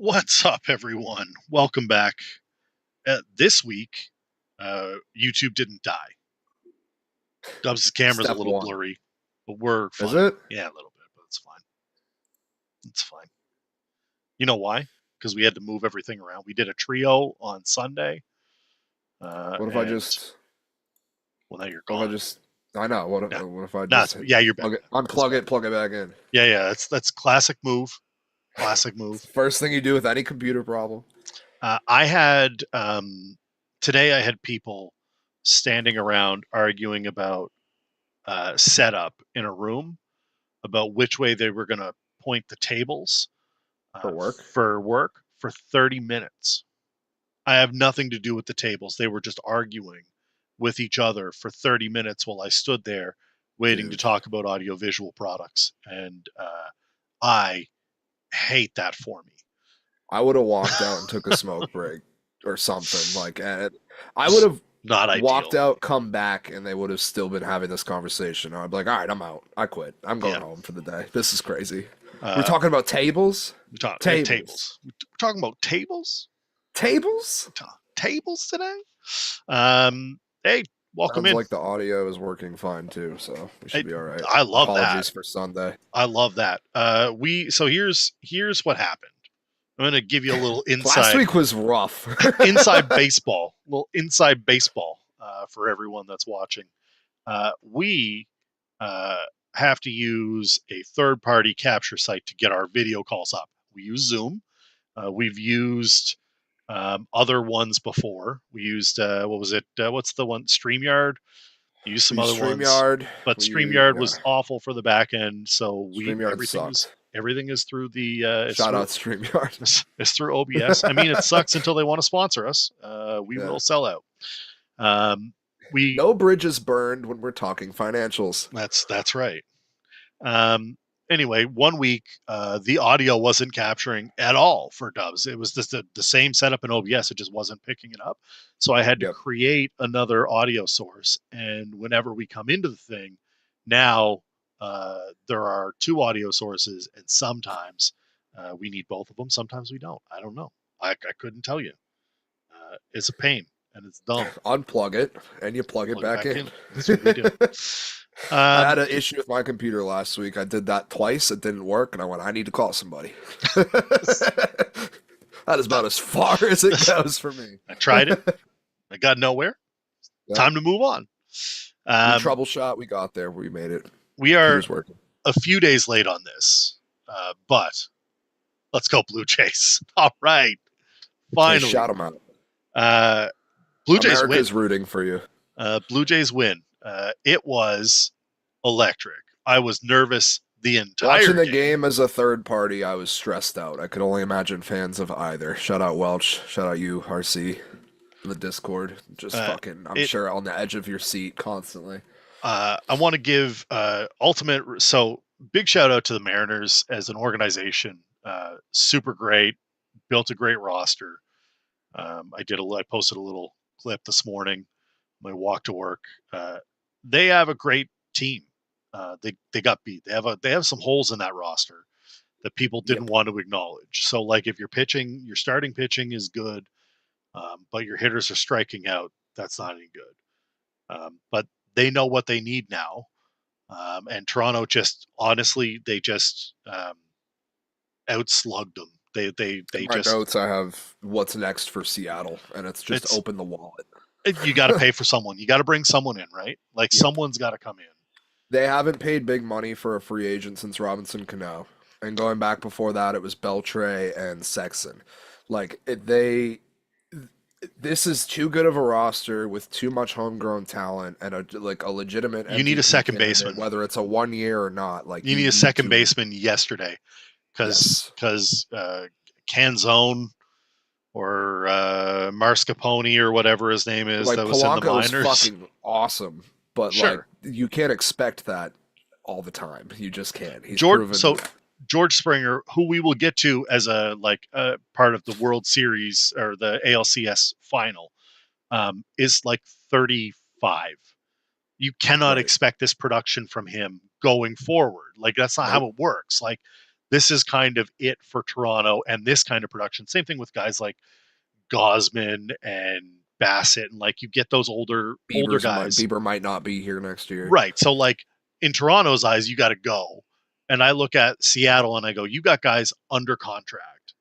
What's up, everyone? Welcome back. This week, YouTube didn't die. Dubs' camera's a Step little one. blurry, but we're fine. Is it? Yeah, a little bit, but it's fine. It's fine. You know why? Because we had to move everything around. We did a trio on Sunday. What if I just? Well, now you're What if I gone. just? I know. What if, Yeah. what if I Nah, just? you're back. Unplug it, plug it back in. Yeah. That's classic move. Classic move. First thing you do with any computer problem. I had today. I had people standing around arguing about setup in a room about which way they were going to point the tables For work? for 30 minutes. I have nothing to do with the tables. They were just arguing with each other for 30 minutes while I stood there waiting to talk about audiovisual products. And I hate that for me. I would have walked out and took a smoke break or something. I would have Not walked ideal. out, come back, and they would have still been having this conversation. I'd be like, all right, I'm out. I quit. I'm going home for the day. This is crazy. We're talking about tables? Tables. We're talking about tables? Tables? Tables today? Hey, welcome Sounds in. like the audio is working fine too, so we should be all right. I love Apologies that. for Sunday. I love that. So here's what happened. I'm going to give you a little inside. Last week was rough. inside baseball. Little inside baseball for everyone that's watching. We have to use a third-party capture site to get our video calls up. We use Zoom. We've used other ones before. We used what was it? What's the one? StreamYard. We used some other ones, but StreamYard was awful for the back end. So everything is through the shout out StreamYard. It's through OBS. I mean, it sucks until they want to sponsor us. We will sell out. No bridges burned when we're talking financials. That's right. Anyway, 1 week the audio wasn't capturing at all for Dubs. It was just the same setup in OBS. It just wasn't picking it up. So I had to create another audio source. And whenever we come into the thing, now there are two audio sources, and sometimes we need both of them. Sometimes we don't. I don't know. I couldn't tell you. It's a pain, and it's dumb. Unplug it, and you plug it back in. That's what we do. I had an issue with my computer last week. I did that twice. It didn't work, and I went, I need to call somebody. That is about as far as it goes for me. I tried it. I got nowhere. Time to move on. We troubleshot. We got there. We made it. We are a few days late on this, but let's go Blue Jays. All right. Finally. Shout them out. Blue Jays America's win. Rooting for you. Blue Jays win. It was electric. I was nervous the entire Watching the game as a third party, I was stressed out. I could only imagine fans of either. Shout out Welch. Shout out you, RC, in the Discord. Just I'm sure on the edge of your seat constantly. I want to give big shout out to the Mariners as an organization. Super great. Built a great roster. I posted a little clip this morning. My walk to work. They have a great team. They got beat. They have some holes in that roster that people didn't want to acknowledge. So like if your starting pitching is good, but your hitters are striking out, that's not any good. But they know what they need now. And Toronto honestly outslugged them. Notes I have what's next for Seattle, and it's open the wallet. You got to pay for someone. You got to bring someone in, right? Someone's got to come in. They haven't paid big money for a free agent since Robinson Cano. And going back before that, it was Beltre and Sexton. This is too good of a roster with too much homegrown talent and a legitimate MVP. You need a second baseman. Whether it's a 1 year or not. You need a second baseman yesterday. Because Canzone or Marscapone or whatever his name is that was in the minors. Was fucking awesome, but you can't expect that all the time. You just can't. George Springer, who we will get to as a part of the World Series or the ALCS final, is 35. You cannot expect this production from him going forward. That's not how it works. this is kind of it for Toronto and this kind of production. Same thing with guys like Gosman and Bassett, and like you get those older guys. Bieber might not be here next year. Right. So like in Toronto's eyes, you got to go. And I look at Seattle and I go, you got guys under contract.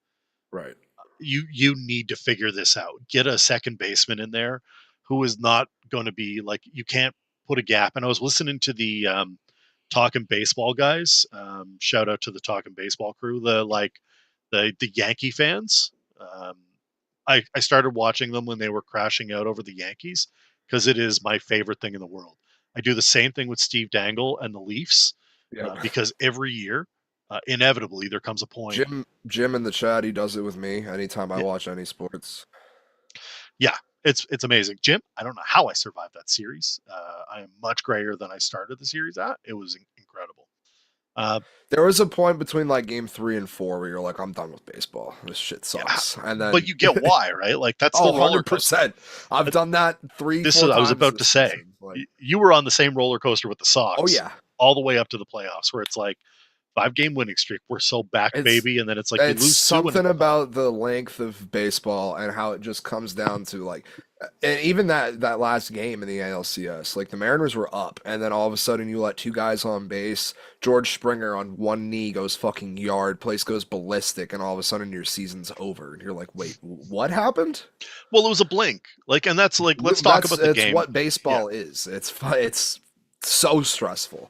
Right. You need to figure this out. Get a second baseman in there who is not going to be like, you can't put a gap. And I was listening to the Talking Baseball guys. Shout out to the Talking Baseball crew, the Yankee fans. I started watching them when they were crashing out over the Yankees because it is my favorite thing in the world. I do the same thing with Steve Dangle and the Leafs because every year, inevitably, there comes a point. Jim in the chat, he does it with me anytime I watch any sports. Yeah, it's amazing. Jim, I don't know how I survived that series. I am much grayer than I started the series at. It was incredible. There was a point between like game 3 and 4 where you're like, I'm done with baseball. This shit sucks. Yeah, and then, but you get why, right? Like that's the roller coaster. 100%. I've done that 3-4 times. I was about to say, like, you were on the same roller coaster with the Sox. Oh yeah, all the way up to the playoffs, where it's like 5-game winning streak. We're so back, baby, and then it's like you lose something about the length of baseball and how it just comes down to like, and even that last game in the ALCS, like the Mariners were up, and then all of a sudden you let 2 guys on base. George Springer on one knee goes fucking yard, place goes ballistic, and all of a sudden your season's over, and you're like, wait, what happened? Well, it was a blink, like, and that's like, let's talk about the game. It's what baseball is. It's so stressful.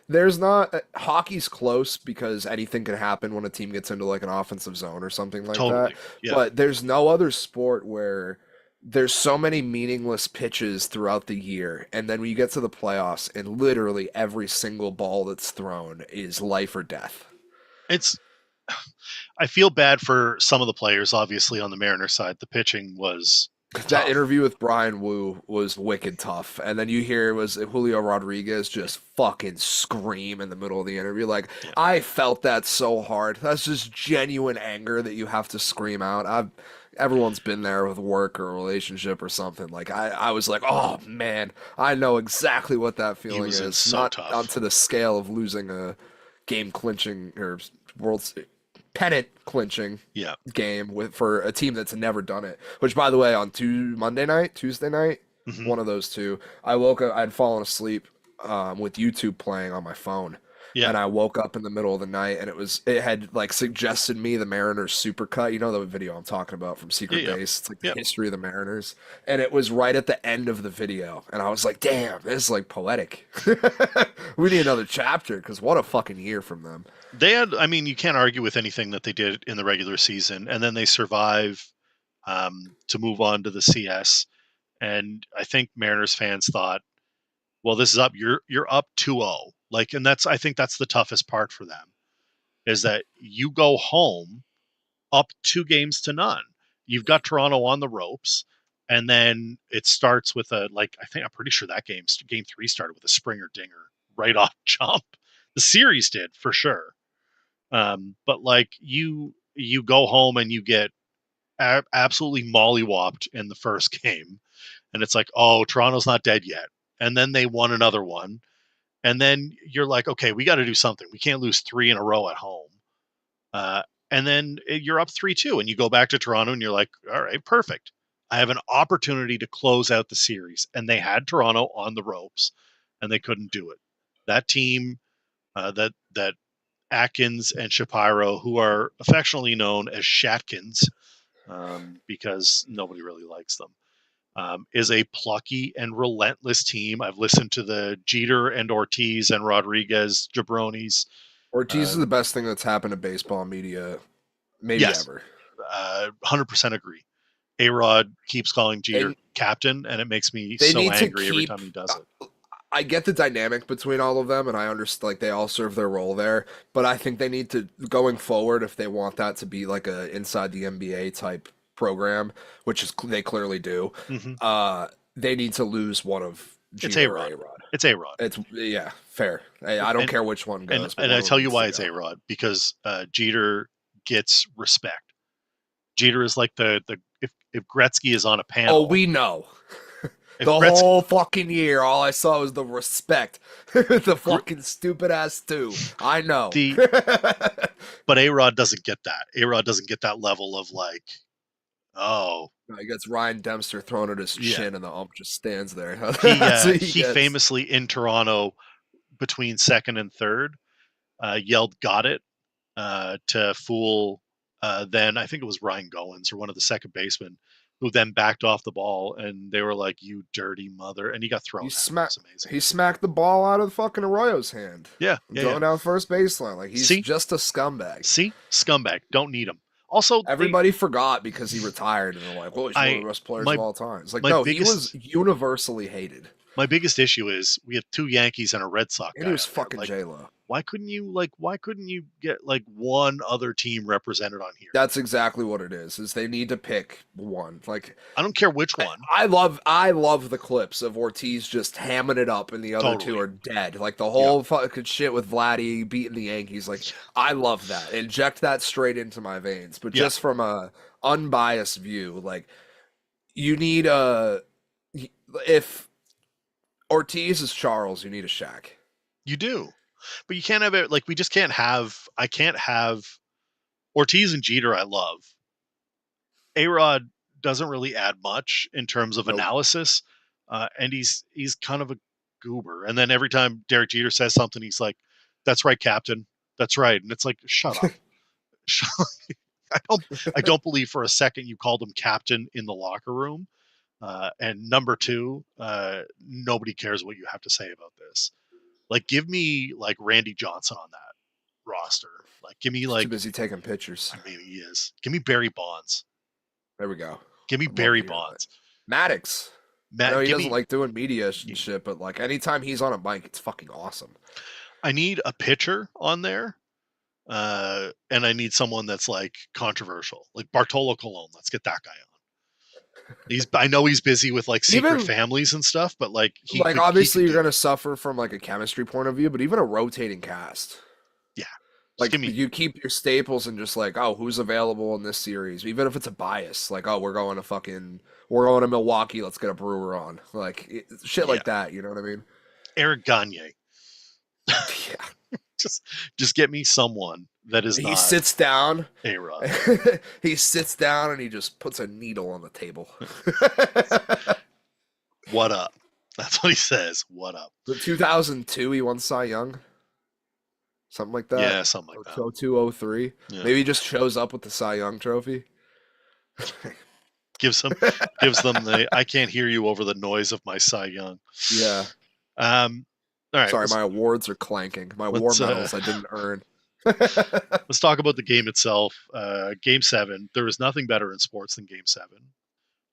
There's not hockey's close because anything can happen when a team gets into like an offensive zone or something like that. Yeah. But there's no other sport where there's so many meaningless pitches throughout the year, and then when you get to the playoffs and literally every single ball that's thrown is life or death. I feel bad for some of the players, obviously, on the Mariners side. The pitching was tough. That interview with Brian Wu was wicked tough. And then you hear it was Julio Rodriguez just fucking scream in the middle of the interview. Like, yeah. I felt that so hard. That's just genuine anger that you have to scream out. Everyone's been there with work or a relationship or something. Like, I was like, oh, man, I know exactly what that feeling is. So not tough. onto the scale of losing a game-clinching or pennant clinching game for a team that's never done it. Which, by the way, on Tuesday night, one of those two, I woke up, I'd fallen asleep with YouTube playing on my phone. Yeah. And I woke up in the middle of the night, and it had like suggested me the Mariners supercut. You know the video I'm talking about from Secret Base? It's like the history of the Mariners. And it was right at the end of the video. And I was like, damn, this is like poetic. We need another chapter, because what a fucking year from them. You can't argue with anything that they did in the regular season. And then they survive to move on to the CS. And I think Mariners fans thought, well, this is up. You're up 2-0. Like, and I think that's the toughest part for them, is that you go home up 2-0. You've got Toronto on the ropes, and then it starts with I'm pretty sure that game 3 started with a Springer dinger right off jump. The series did for sure. But like you go home and you get absolutely mollywopped in the first game, and it's like, oh, Toronto's not dead yet. And then they won another one. And then you're like, okay, we got to do something. We can't lose 3 in a row at home. And then you're up 3-2, and you go back to Toronto, and you're like, all right, perfect. I have an opportunity to close out the series. And they had Toronto on the ropes, and they couldn't do it. That team, that Atkins and Shapiro, who are affectionately known as Shatkins, because nobody really likes them, is a plucky and relentless team. I've listened to the Jeter and Ortiz and Rodriguez jabronis. Ortiz is the best thing that's happened to baseball media, maybe ever. 100% agree. A-Rod keeps calling Jeter captain, and it makes me so angry every time he does it. I get the dynamic between all of them, and I understand, like, they all serve their role there, but I think they need to, going forward, if they want that to be like a inside the NBA type program, which is they clearly do, they need to lose one of Jeter or A-Rod. It's A-Rod. It's fair. I don't care which one goes. And I tell you why it's A-Rod, because Jeter gets respect. Jeter is like if Gretzky is on a panel. Oh, we know. Whole fucking year, all I saw was the respect. The fucking stupid ass too. I know. But A-Rod doesn't get that. A-Rod doesn't get that level of like, oh. No, he gets Ryan Dempster thrown at his chin and the ump just stands there. He famously in Toronto between second and third yelled "Got it" to fool then I think it was Ryan Goins or one of the second basemen who then backed off the ball, and they were like, "You dirty mother!" And he got thrown. It was amazing. He smacked the ball out of fucking Arroyo's hand. Going down first baseline. Like he's just a scumbag. See, scumbag. Don't need him. Also, everybody forgot because he retired, and they're like, "Well, he's one of the best players of all time." It's like, no, he was universally hated. My biggest issue is we have 2 Yankees and a Red Sox. And he was fucking J-Lo. Why couldn't you get like one other team represented on here? That's exactly what it is they need to pick one. Like, I don't care which one. I love the clips of Ortiz just hamming it up and the other two are dead. Like the whole fucking shit with Vladdy beating the Yankees. Like, I love that. Inject that straight into my veins. But just from a unbiased view, like, you need if Ortiz is Charles, you need a Shaq. You do. But you can't have it like we just can't have. I can't have Ortiz and Jeter. I love. A-Rod doesn't really add much in terms of analysis, and he's kind of a goober. And then every time Derek Jeter says something, he's like, "That's right, Captain. That's right." And it's like, shut up. I don't believe for a second you called him captain in the locker room. And number 2, nobody cares what you have to say about this. Like, give me like Randy Johnson on that roster. Like, give me like too busy taking pictures. Maybe he is. Give me Barry Bonds. There we go. Give me Barry Bonds. Maddox. I know he doesn't like doing media and shit, but like anytime he's on a mic, it's fucking awesome. I need a pitcher on there, and I need someone that's like controversial, like Bartolo Colon. Let's get that guy on. I know he's busy with like secret families and stuff, but like obviously you're gonna suffer from like a chemistry point of view, but even a rotating cast. Yeah. Like you keep your staples and just like, oh, who's available in this series? Even if it's a bias, like, oh, we're going to Milwaukee, let's get a Brewer on. Like shit like that, you know what I mean? Eric Gagne. Yeah. Just get me someone that is he sits down. A-Rod. He sits down and he just puts a needle on the table. What up? That's what he says. What up? The 2002 he won Cy Young. Something like that. Yeah, something like that. 0203. Yeah. Maybe he just shows up with the Cy Young trophy. gives them the I can't hear you over the noise of my Cy Young. Yeah. All right. Sorry, my awards are clanking. My war medals I didn't earn. Let's talk about the game itself. Game 7. There is nothing better in sports than Game 7.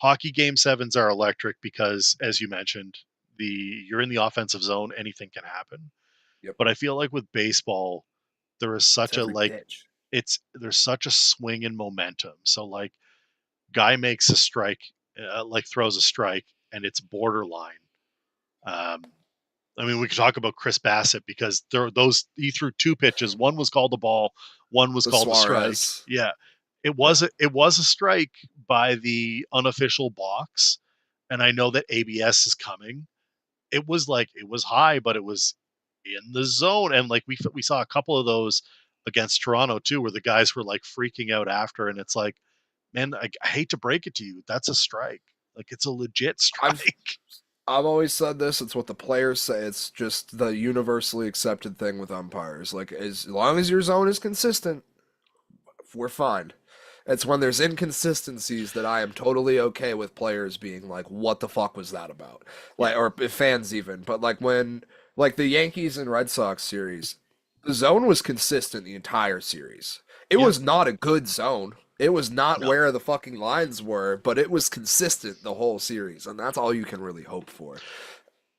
Hockey Game 7s are electric because, as you mentioned, you're in the offensive zone. Anything can happen. Yep. But I feel like with baseball, there is such there's such a swing in momentum. So like, guy makes a strike, throws a strike, and it's borderline. I mean, we could talk about Chris Bassett because he threw 2 pitches. One was called the ball. One was called the strike. Yeah, it was a strike by the unofficial box, and I know that ABS is coming. It was high, but it was in the zone, and like we saw a couple of those against Toronto too, where the guys were like freaking out after, and it's like, man, I hate to break it to you, that's a strike. Like, it's a legit strike. I've always said this. It's what the players say. It's just the universally accepted thing with umpires. Like, as long as your zone is consistent, we're fine. It's when there's inconsistencies that I am totally okay with players being like, what the fuck was that about? Like, or fans even. But like when, like the Yankees and Red Sox series, the zone was consistent the entire series. It was not a good zone. It was not where the fucking lines were, but it was consistent the whole series, and that's all you can really hope for.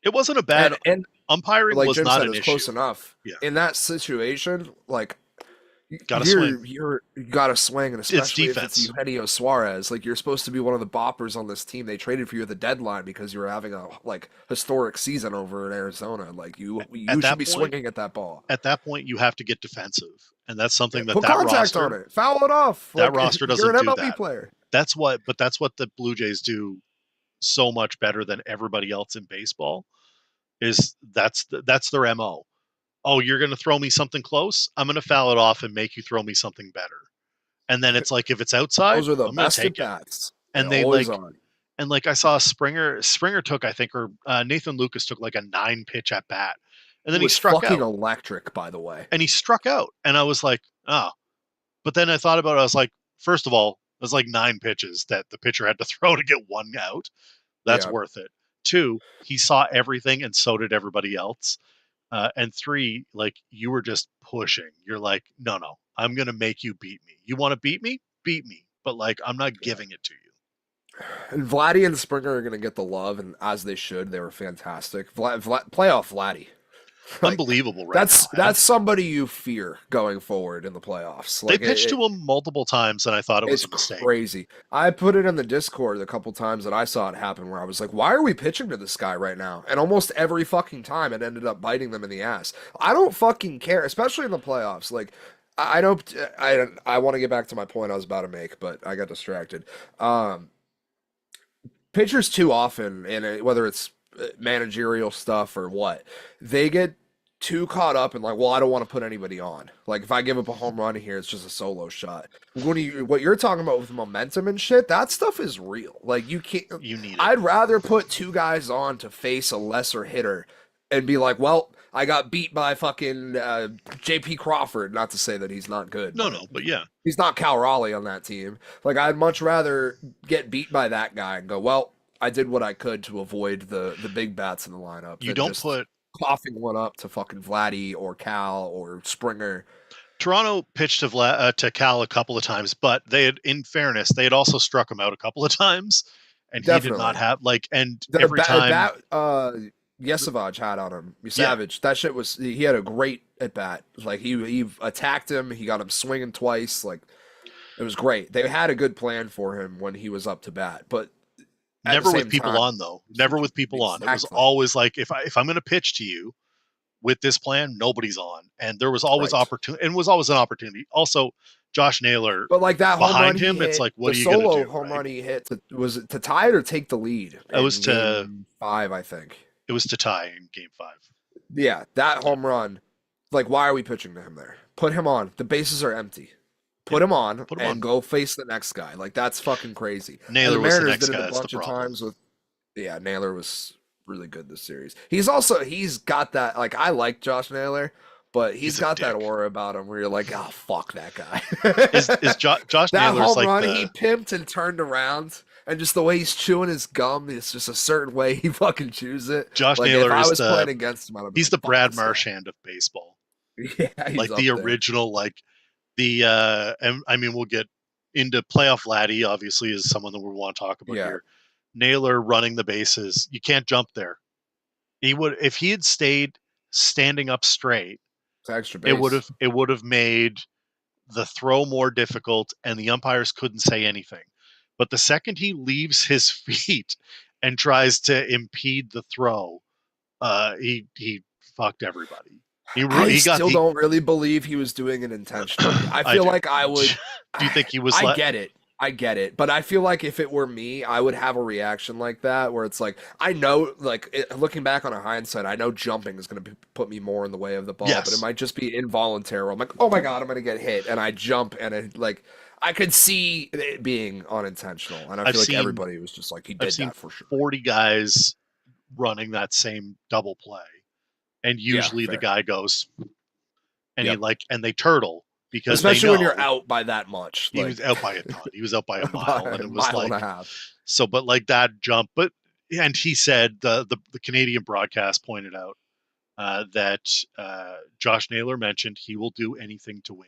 It wasn't a bad and umpiring like was Jim not said, an it was issue. Close enough. Yeah. In that situation, like you gotta swing, and especially if it's Eugenio Suarez. Like, you're supposed to be one of the boppers on this team. They traded for you at the deadline because you were having a historic season over in Arizona. Like, you should be swinging at that ball. At that point, you have to get defensive, and that's something put contact roster on it, foul it off. That roster doesn't you're an do MLB that. Player. That's what the Blue Jays do so much better than everybody else in baseball. That's their MO. oh, you're going to throw me something close? I'm going to foul it off and make you throw me something better. And then it's like, if it's outside, Those are the I'm going to best at take it. bats. And they always are. And like I saw Springer took, I think, or Nathan Lucas took like a 9-pitch at bat. And then he struck fucking out. Electric, by the way. And he struck out. And I was like, oh. But then I thought about it. I was like, first of all, it was like 9 pitches that the pitcher had to throw to get one out. That's worth it. 2, he saw everything, and so did everybody else. And 3, like, you were just pushing. You're like, no, I'm going to make you beat me. You want to beat me? Beat me. But, like, I'm not giving it to you. And Vladdy and Springer are going to get the love, and as they should. They were fantastic. Playoff Vladdy. Like, unbelievable right now. That's somebody you fear going forward in the playoffs. Like, they pitched to him multiple times, and I thought it was a mistake. Crazy. I put it in the Discord a couple times that I saw it happen where I was like, why are we pitching to this guy right now? And almost every fucking time it ended up biting them in the ass. I don't fucking care, especially in the playoffs. Like, I don't. I want to get back to my point I was about to make, but I got distracted. Pitchers too often, and whether it's managerial stuff or what, they get too caught up in like, well, I don't want to put anybody on. Like, if I give up a home run here, it's just a solo shot. What you're talking about with momentum and shit, that stuff is real. Like, you can't. You need it. I'd rather put 2 guys on to face a lesser hitter and be like, well, I got beat by fucking J.P. Crawford. Not to say that he's not good. No, but yeah. He's not Cal Raleigh on that team. Like, I'd much rather get beat by that guy and go, well, I did what I could to avoid the big bats in the lineup. You don't put coughing one up to fucking Vladdy or Cal or Springer. Toronto pitched to Cal a couple of times, but in fairness, they had also struck him out a couple of times, and he did not have every time. Yesavage had on him. Savage. That shit was. He had a great at bat. Like, he attacked him. He got him swinging twice. Like, it was great. They had a good plan for him when he was up to bat, but. Never with people on, though. Never with people on. It was always like, if I'm going to pitch to you with this plan, nobody's on. And there was always opportunity, and was always an opportunity. Also, Josh Naylor, but like that behind him, it's like, what are you going to do? The solo home run he hit, was it to tie it or take the lead? It was to Game 5, I think. It was to tie in Game 5. Yeah, that home run. Like, why are we pitching to him there? Put him on. The bases are empty. Put him on and go face the next guy. Like, that's fucking crazy. Naylor was the next guy. A bunch of times with, Naylor was really good this series. He's got that, like, I like Josh Naylor, but he's got that aura about him where you're like, oh, fuck that guy. is Josh that Naylor's home run, he pimped and turned around, and just the way he's chewing his gum, it's just a certain way he fucking chews it. Josh Naylor is playing against him, he's the Brad Marchand of baseball. Yeah, like the original, like. And I mean, we'll get into playoff Vladdy, obviously, is someone that we want to talk about here. Naylor running the bases. You can't jump there. If he had stayed standing up straight, extra base. it would have made the throw more difficult, and the umpires couldn't say anything. But the second he leaves his feet and tries to impede the throw, he fucked everybody. I still don't really believe he was doing it intentionally. I feel like I would. Do you think he was? I get it. But I feel like if it were me, I would have a reaction like that, where it's like, I know, like, looking back on a hindsight, I know jumping is going to put me more in the way of the ball, but it might just be involuntary. I'm like, oh my God, I'm going to get hit. And I jump, and I could see it being unintentional. And I feel like everybody was just like, he did that for sure. 40 guys running that same double play. And usually the guy goes, and and they turtle because especially when you're out by that much. He was out by a ton. He was out by a mile, and it was mile and a half. So, but like that jump, and he said the Canadian broadcast pointed out that Josh Naylor mentioned he will do anything to win,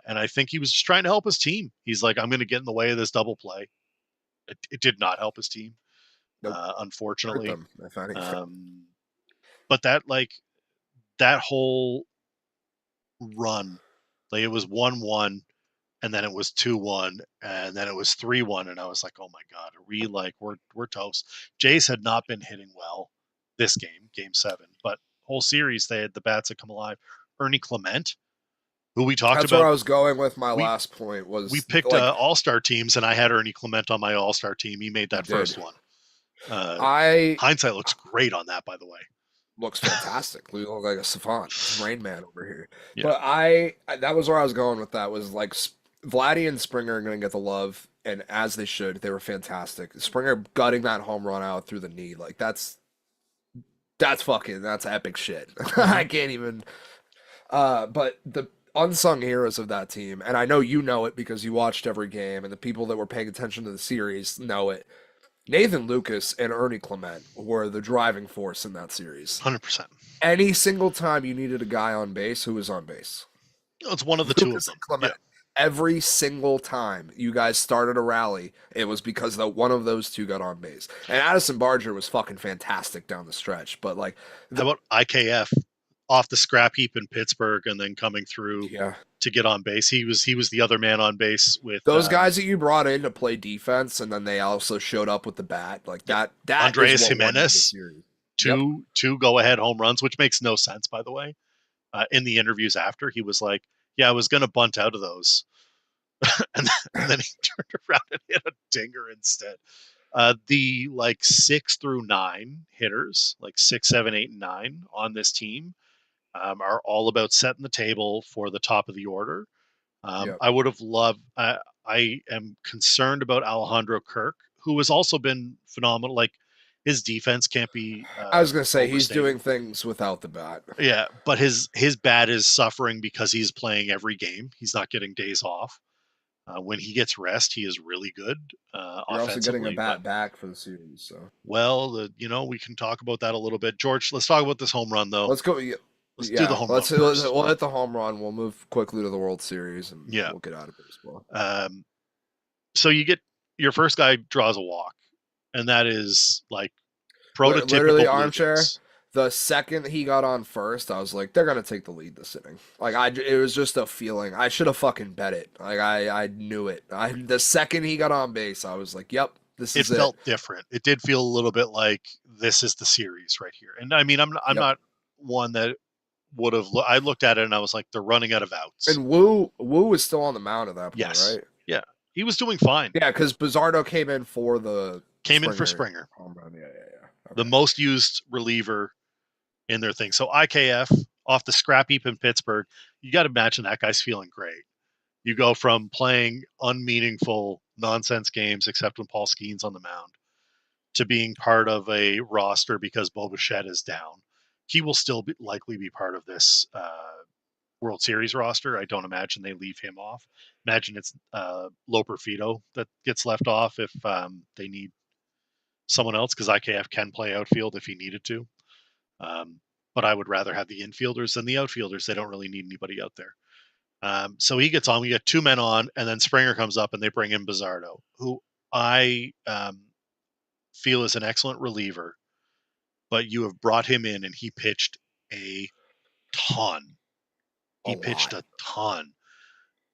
and I think he was just trying to help his team. He's like, I'm going to get in the way of this double play. It did not help his team, unfortunately. But that whole run, like, it was 1-1, and then it was 2-1, and then it was 3-1, and I was like, oh my God, are we we're toast. Jays had not been hitting well this game 7, but whole series the bats had come alive. Ernie Clement, who we talked about. That's where I was going with my last point. Was we picked all-star teams, and I had Ernie Clement on my all-star team. He made that first one. Hindsight looks great on that, by the way. looks fantastic. We look like a savant, Rain Man over here. Yeah, But that was where I was going with that. Was like Vladdy and Springer are going to get the love, and as they should. They were fantastic. Springer gutting that home run out through the knee, like that's epic shit. mm-hmm. I can't even. But the unsung heroes of that team, and I know you know it because you watched every game, and the people that were paying attention to the series know it. Nathan Lucas and Ernie Clement were the driving force in that series. 100%. Any single time you needed a guy on base, who was on base? It's one of the two of Lucas them. and Clement. Yeah. Every single time you guys started a rally, it was because one of those two got on base. And Addison Barger was fucking fantastic down the stretch. But like, How about IKF off the scrap heap in Pittsburgh and then coming through yeah, to get on base? He was the other man on base with those guys that you brought in to play defense, and then they also showed up with the bat. Like that. That Andreas is what won you the Jimenez. series. Two go ahead home runs, which makes no sense, by the way. In the interviews after, he was like, "Yeah, I was going to bunt out of those," and then he turned around and hit a dinger instead. The like 6 through 9 hitters, like 6, 7, 8, and 9 on this team, are all about setting the table for the top of the order. Yep. I would have loved. I am concerned about Alejandro Kirk, who has also been phenomenal. Like his defense can't be. I was gonna say he's overstated. doing things without the bat. Yeah, but his bat is suffering because he's playing every game. He's not getting days off. When he gets rest, he is really good. You're also getting a offensively. bat back for the series, so Well, we can talk about that a little bit. George, let's talk about this home run though. let's go. Let's do the Yeah, home let's run first. we'll hit the home run. We'll move quickly to the World Series, and Yeah. we'll get out of baseball. So you get your first guy draws a walk, and that is like prototypical. Literally armchair. The second he got on first, I was like, they're gonna take the lead this inning. Like it was just a feeling. I should have fucking bet it. Like I knew it. The second he got on base, I was like, yep, this is it. It felt different. It did feel a little bit like this is the series right here. And I mean, I'm not one that would have. I looked at it and I was like, they're running out of outs. And Wu was still on the mound at that point, right? Yeah, he was doing fine. Yeah, because Bizzardo came in for Springer. Home run. Yeah. Okay. The most used reliever in their thing. So IKF off the scrap heap in Pittsburgh, you got to imagine that guy's feeling great. You go from playing unmeaningful nonsense games, except when Paul Skeen's on the mound, to being part of a roster because Bo Bichette is down. He will still likely be part of this World Series roster. I don't imagine they leave him off. Imagine it's Loper Fido that gets left off if they need someone else, because IKF can play outfield if he needed to. But I would rather have the infielders than the outfielders. They don't really need anybody out there. So he gets on. We get 2 men on, and then Springer comes up, and they bring in Bizzardo, who I feel is an excellent reliever. But you have brought him in, and he pitched a ton. He pitched a ton.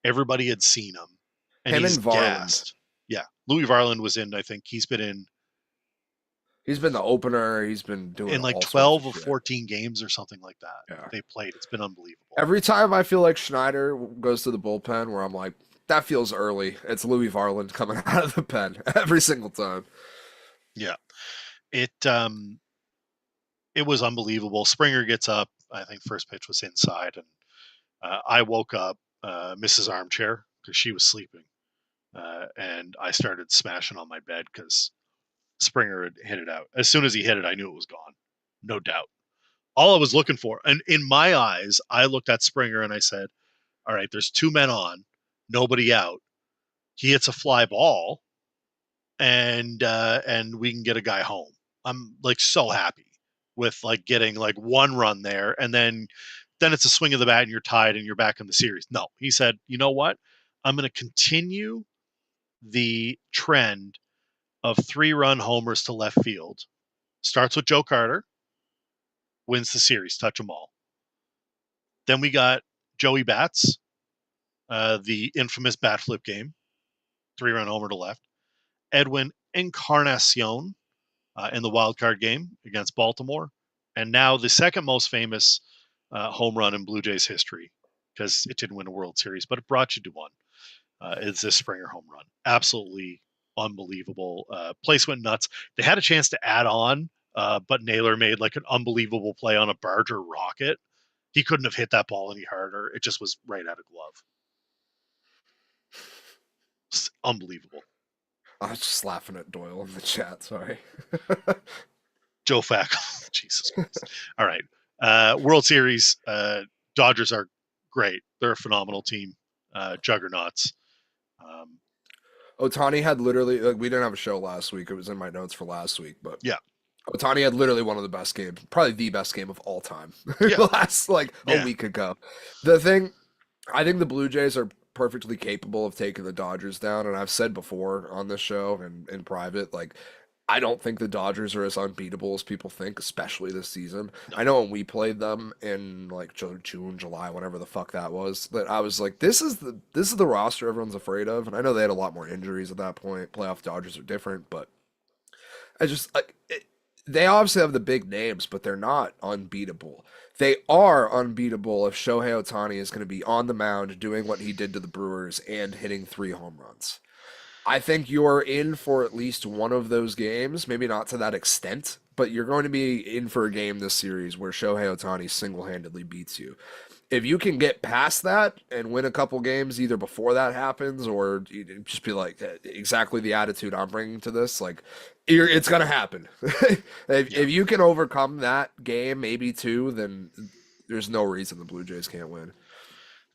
Everybody had seen him, and he's gassed. Yeah, Louis Varland was in. I think he's been the opener. He's been doing in like 12 or 14 games or something like that. Yeah. They played. It's been unbelievable. Every time I feel like Schneider goes to the bullpen, where I'm like, that feels early. It's Louis Varland coming out of the pen every single time. Yeah, it was unbelievable. Springer gets up. I think first pitch was inside, and I woke up Mrs. Armchair because she was sleeping, and I started smashing on my bed because Springer had hit it out. As soon as he hit it, I knew it was gone. No doubt. All I was looking for, and in my eyes, I looked at Springer and I said, all right, there's 2 men on, nobody out. He hits a fly ball, and we can get a guy home. I'm like so happy with like getting like 1 run there, and then it's a swing of the bat and you're tied and you're back in the series. No, he said, you know what? I'm going to continue the trend of 3-run homers to left field. Starts with Joe Carter, wins the series, touch them all. Then we got Joey Bats, the infamous bat flip game, 3-run homer to left. Edwin Encarnacion in the wild card game against Baltimore. And now the second most famous home run in Blue Jays history, because it didn't win a World Series, but it brought you to one. Is this Springer home run. Absolutely unbelievable. Place went nuts. They had a chance to add on but Naylor made like an unbelievable play on a Barger rocket. He couldn't have hit that ball any harder. It just was right out of glove. It's unbelievable. I was just laughing at Doyle in the chat. Sorry. Joe Facco. Jesus Christ. All right. World Series. Dodgers are great. They're a phenomenal team. Juggernauts. Ohtani had literally, like, we didn't have a show last week. It was in my notes for last week, but yeah, Ohtani had literally one of the best games, probably the best game of all time. Yeah. Last a week ago. The thing, I think the Blue Jays are perfectly capable of taking the Dodgers down, and I've said before on this show and in private, like, I don't think the Dodgers are as unbeatable as people think, especially this season. No. I know when we played them in like June, July, whatever the fuck that was, that I was like, this is the roster everyone's afraid of. And I know they had a lot more injuries at that point. Playoff Dodgers are different, but I just they obviously have the big names, but they're not unbeatable. They are unbeatable if Shohei Ohtani is going to be on the mound doing what he did to the Brewers and hitting 3 home runs. I think you're in for at least one of those games, maybe not to that extent, but you're going to be in for a game this series where Shohei Ohtani single-handedly beats you. If you can get past that and win a couple games either before that happens or just be like, exactly the attitude I'm bringing to this, like, it's going to happen. If you can overcome that game, maybe 2, then there's no reason the Blue Jays can't win.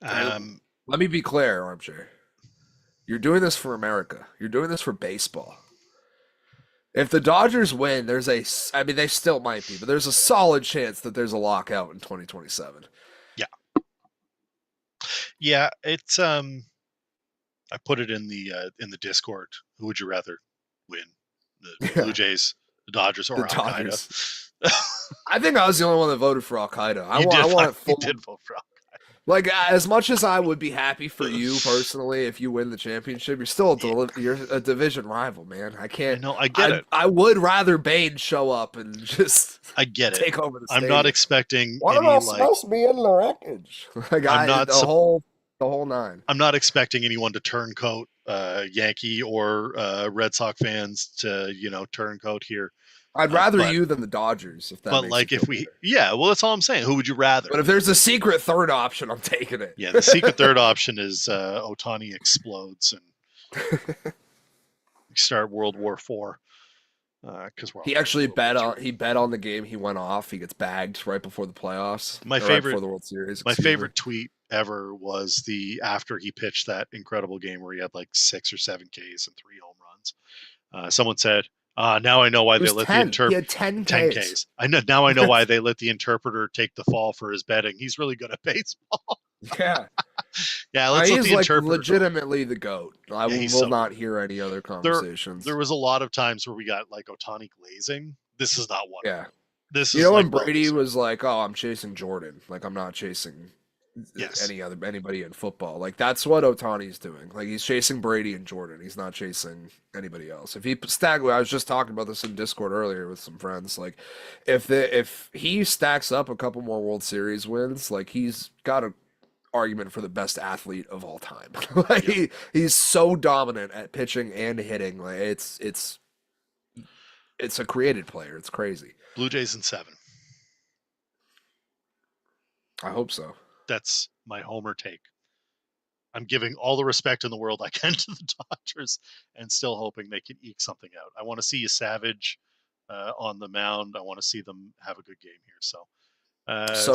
Let me be clear, Armchair. You're doing this for America. You're doing this for baseball. If the Dodgers win, they still might be, but there's a solid chance that there's a lockout in 2027. Yeah. Yeah, it's I put it in the Discord. Who would you rather win? The Blue Jays, the Dodgers, or Al-Qaeda? I think I was the only one that voted for Al-Qaeda. You did vote for Al-Qaeda. Like, as much as I would be happy for you personally if you win the championship, you're still you're a division rival, man. I can't. No, I get it. I would rather Bane show up and just. I get it. Take over the stadium. I'm not expecting. What am I supposed to be in the wreckage? The whole 9. I'm not expecting anyone to turncoat Yankee or Red Sox fans to turncoat here. I'd rather you than the Dodgers, if that. But like, if we, well, that's all I'm saying. Who would you rather? But if there's a secret third option, I'm taking it. Yeah, the secret third option is Ohtani explodes and start World War IV. Because he actually bet on the game. He went off. He gets bagged right before the playoffs. My favorite before the World Series. My favorite tweet ever was after he pitched that incredible game where he had like 6 or 7 Ks and 3 home runs. Someone said, now I know why they let the interpreter. He had 10 Ks. Now I know why they let the interpreter take the fall for his betting. He's really good at baseball. Yeah. Yeah, let's let the interpreter legitimately the GOAT. I will not hear any other conversations. There was a lot of times where we got like Ohtani glazing. This is not one. Yeah. This is when Brady was like, "Oh, I'm chasing Jordan. Like, I'm not chasing anybody in football." Like, that's what Ohtani's doing. Like, he's chasing Brady and Jordan. He's not chasing anybody else. I was just talking about this in Discord earlier with some friends. Like, if he stacks up a couple more World Series wins, like, he's got a argument for the best athlete of all time. He's so dominant at pitching and hitting. Like, it's a created player. It's crazy. Blue Jays in 7. I hope so. That's my homer take. I'm giving all the respect in the world I can to the Dodgers and still hoping they can eke something out. I want to see a Savage on the mound. I want to see them have a good game here. So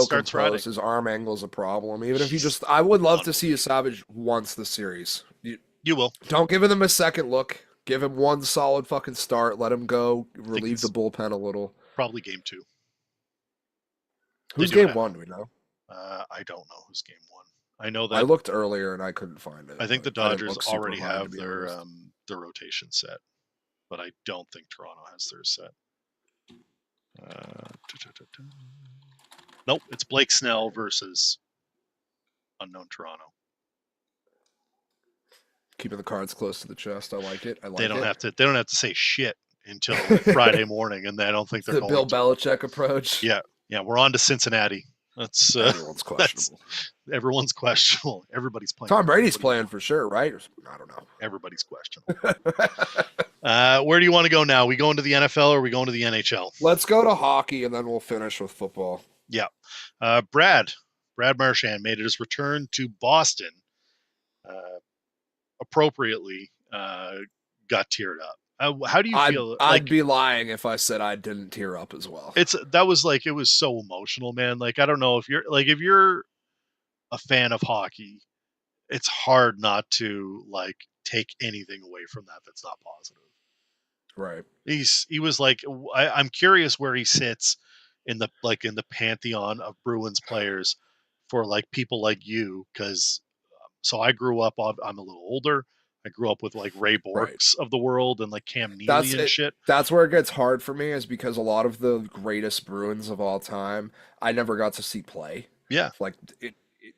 composed. His arm angle's a problem. Even if I would love to see a Savage once this series. You will. Don't give him a second look. Give him one solid fucking start. Let him go. Relieve the bullpen a little. Probably game 2. Who's game 1? Do we know? I don't know who's game 1. I know that I looked earlier and I couldn't find it. I think the Dodgers already have their rotation set, but I don't think Toronto has theirs set. Nope, it's Blake Snell versus unknown Toronto. Keeping the cards close to the chest. I like it. They don't have to say shit until Friday morning, and I don't think they're going Bill Belichick approach. Yeah, we're on to Cincinnati. That's everyone's questionable. Everyone's questionable. Everybody's playing. Tom Brady's playing for sure, right? I don't know. Everybody's questionable. Where do you want to go now? We going to the NFL or are we going to the NHL? Let's go to hockey and then we'll finish with football. Yeah. Brad Marchand made his return to Boston. Appropriately got teared up. How do you feel? I'd be lying if I said I didn't tear up as well. It was so emotional, man. Like, I don't know if you're a fan of hockey, it's hard not to like take anything away from that that's not positive. Right. He was like, I'm curious where he sits in the pantheon of Bruins players for like people like you, because so I grew up. I'm a little older. I grew up with like Ray Borks of the world and like Cam Neely and shit. That's where it gets hard for me, is because a lot of the greatest Bruins of all time, I never got to see play. Yeah. Like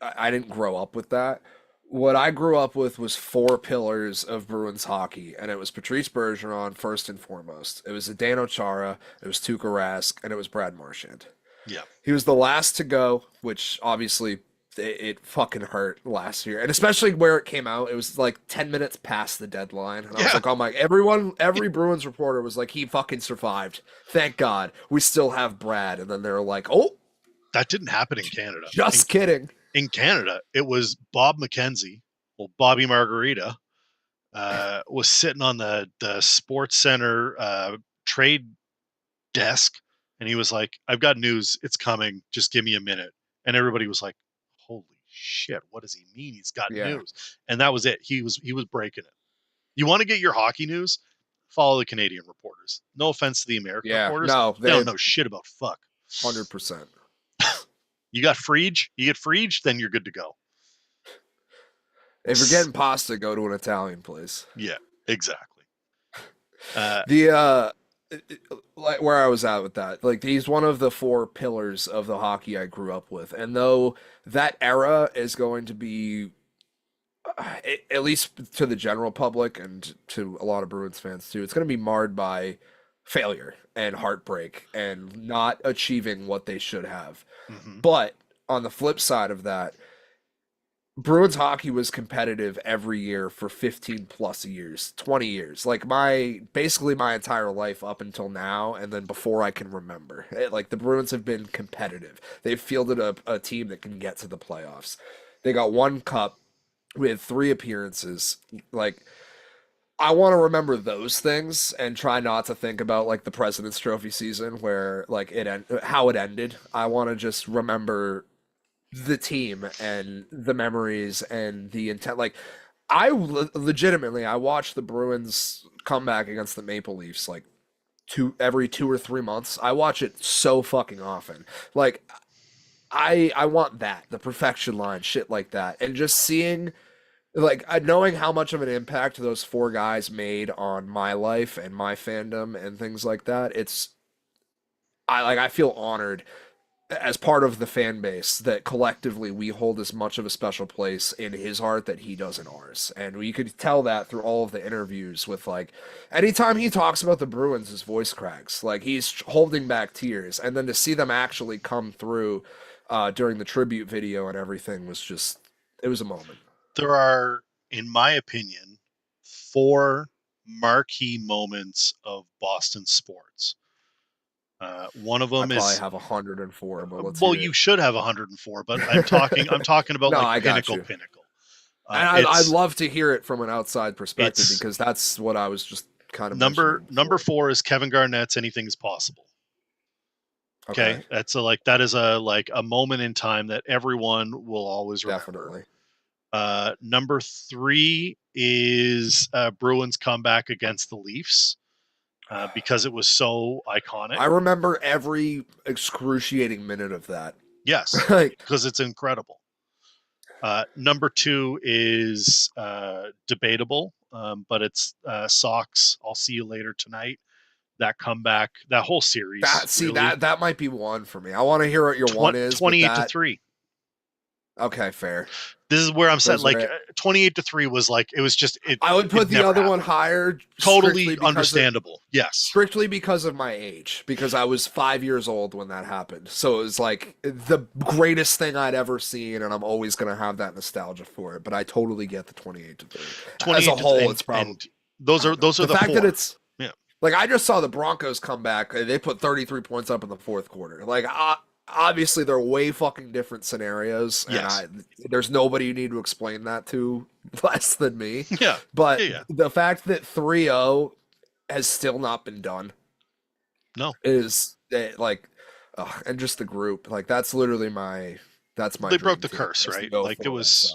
I didn't grow up with that. What I grew up with was 4 pillars of Bruins hockey, and it was Patrice Bergeron first and foremost. It was Zdeno Chara, it was Tuukka Rask, and it was Brad Marchand. Yeah. He was the last to go, which obviously it fucking hurt last year, and especially where it came out, it was like 10 minutes past the deadline, and I was like, oh my, every Bruins reporter was like, he fucking survived, thank God, we still have Brad. And then they were like, oh, that didn't happen in Canada. Just kidding. In Canada, it was Bob McKenzie, Bobby Margarita, was sitting on the Sports Center trade desk, and he was like, I've got news, it's coming, just give me a minute. And everybody was like, holy shit, what does he mean he's got news? And that was it. He was breaking it. You want to get your hockey news? Follow the Canadian reporters. No offense to the American reporters. No, they don't know shit about fuck. 100%. You got Frege, you get Frege, then you're good to go. If you're getting pasta, go to an Italian place. Yeah, exactly. Like where I was at with that, like he's one of the 4 pillars of the hockey I grew up with, and though that era is going to be, at least to the general public and to a lot of Bruins fans too, it's going to be marred by failure and heartbreak and not achieving what they should have. Mm-hmm. But on the flip side of that, Bruins hockey was competitive every year for 15 plus years, 20 years, like basically my entire life up until now, and then before I can remember. Like the Bruins have been competitive. They've fielded a team that can get to the playoffs. They got 1 cup with 3 appearances. Like, I want to remember those things and try not to think about like the President's Trophy season where like how it ended. I want to just remember the team and the memories and the intent. Like, I legitimately watched the Bruins come back against the Maple Leafs like every 2 or 3 months. I watch it so fucking often. Like, I want that, the perfection line, shit like that, and just seeing. Like, knowing how much of an impact those 4 guys made on my life and my fandom and things like that, I feel honored as part of the fan base that collectively we hold as much of a special place in his heart that he does in ours. And we could tell that through all of the interviews with, like, anytime he talks about the Bruins, his voice cracks. Like, he's holding back tears. And then to see them actually come through during the tribute video and everything was just, it was a moment. There are, in my opinion, 4 marquee moments of Boston sports. One of them I probably have 104, but let's you should have 104, but I'm talking about no, like pinnacle. And I'd love to hear it from an outside perspective, because that's what I was just kind of number 4 is Kevin Garnett's "Anything Is Possible." Okay, that's that is a moment in time that everyone will always remember. Definitely. Number 3 is Bruins comeback against the Leafs because it was so iconic. I remember every excruciating minute of that. Yes, because it's incredible. Number 2 is debatable, but it's Sox. I'll see you later tonight. That comeback, that whole series. That might be one for me. I want to hear what your one is. 28-3. Okay, fair. This is where I'm saying, like, 28-3 was like, it was just, I would put the other one higher. Totally understandable. Yes. Strictly because of my age, because I was 5 years old when that happened. So it was like the greatest thing I'd ever seen, and I'm always going to have that nostalgia for it. But I totally get the 28-3. As a whole, it's probably those are the fact four. That it's like I just saw the Broncos come back. They put 33 points up in the fourth quarter. Like obviously they're way fucking different scenarios, and there's nobody you need to explain that to less than me. Yeah. But the fact that 3-0 has still not been done. No. Is like and just the group. Like that's literally my They broke the curse, right? Like it was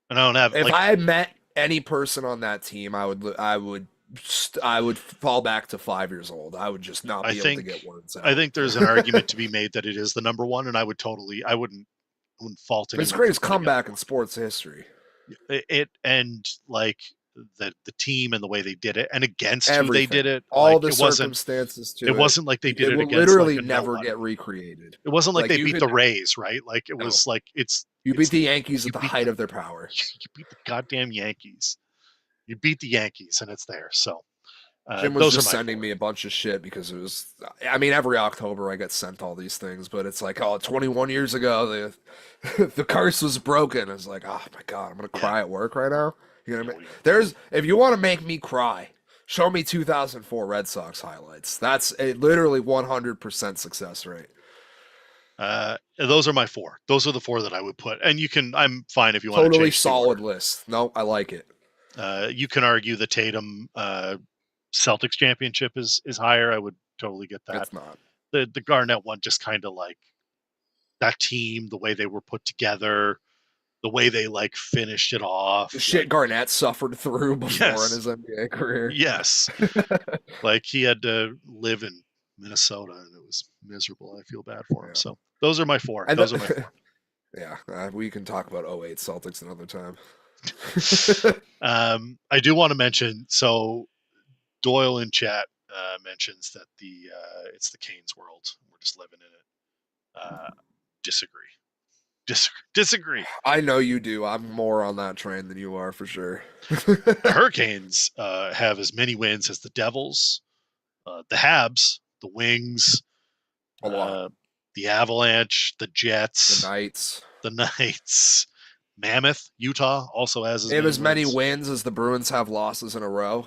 and I don't have if I had met any person on that team, I would fall back to 5 years old. I would just not be able to get words out. I think there's an argument to be made that it is the number one, and I wouldn't fault it. It's the greatest comeback in sports history. It and like the team and the way they did it, and against everything. Who they did it, all like, the circumstances to it wasn't like they did it against literally like never get recreated. It wasn't like they beat the Rays, right? Like it was like you beat the Yankees at the height of their power. You beat the goddamn Yankees. You beat the Yankees, and it's there. So Jim was just sending me a bunch of shit because it was. I mean, every October I get sent all these things, but it's like, 21 years ago, the curse was broken. It's like, oh my god, I'm gonna cry at work right now. You know what I mean? If you want to make me cry, show me 2004 Red Sox highlights. That's literally 100% success rate. Those are my four. Those are the four that I would put, and I'm fine if you want to totally change solid list. No, I like it. You can argue the Tatum Celtics championship is higher. I would totally get that. It's not. The Garnett one just kind of like that team, the way they were put together, the way they like finished it off. The shit Garnett suffered through before in his NBA career. Yes. Like he had to live in Minnesota and it was miserable. I feel bad for him. So those are my four. Yeah, we can talk about 08 Celtics another time. I do want to mention, so Doyle in chat mentions that it's the Canes world. We're just living in it. Disagree. I know you do. I'm more on that train than you are for sure. The Hurricanes have as many wins as the Devils, the Habs, the Wings, the Avalanche, the Jets, the Knights. Mammoth, Utah also has as many wins as the Bruins have losses in a row.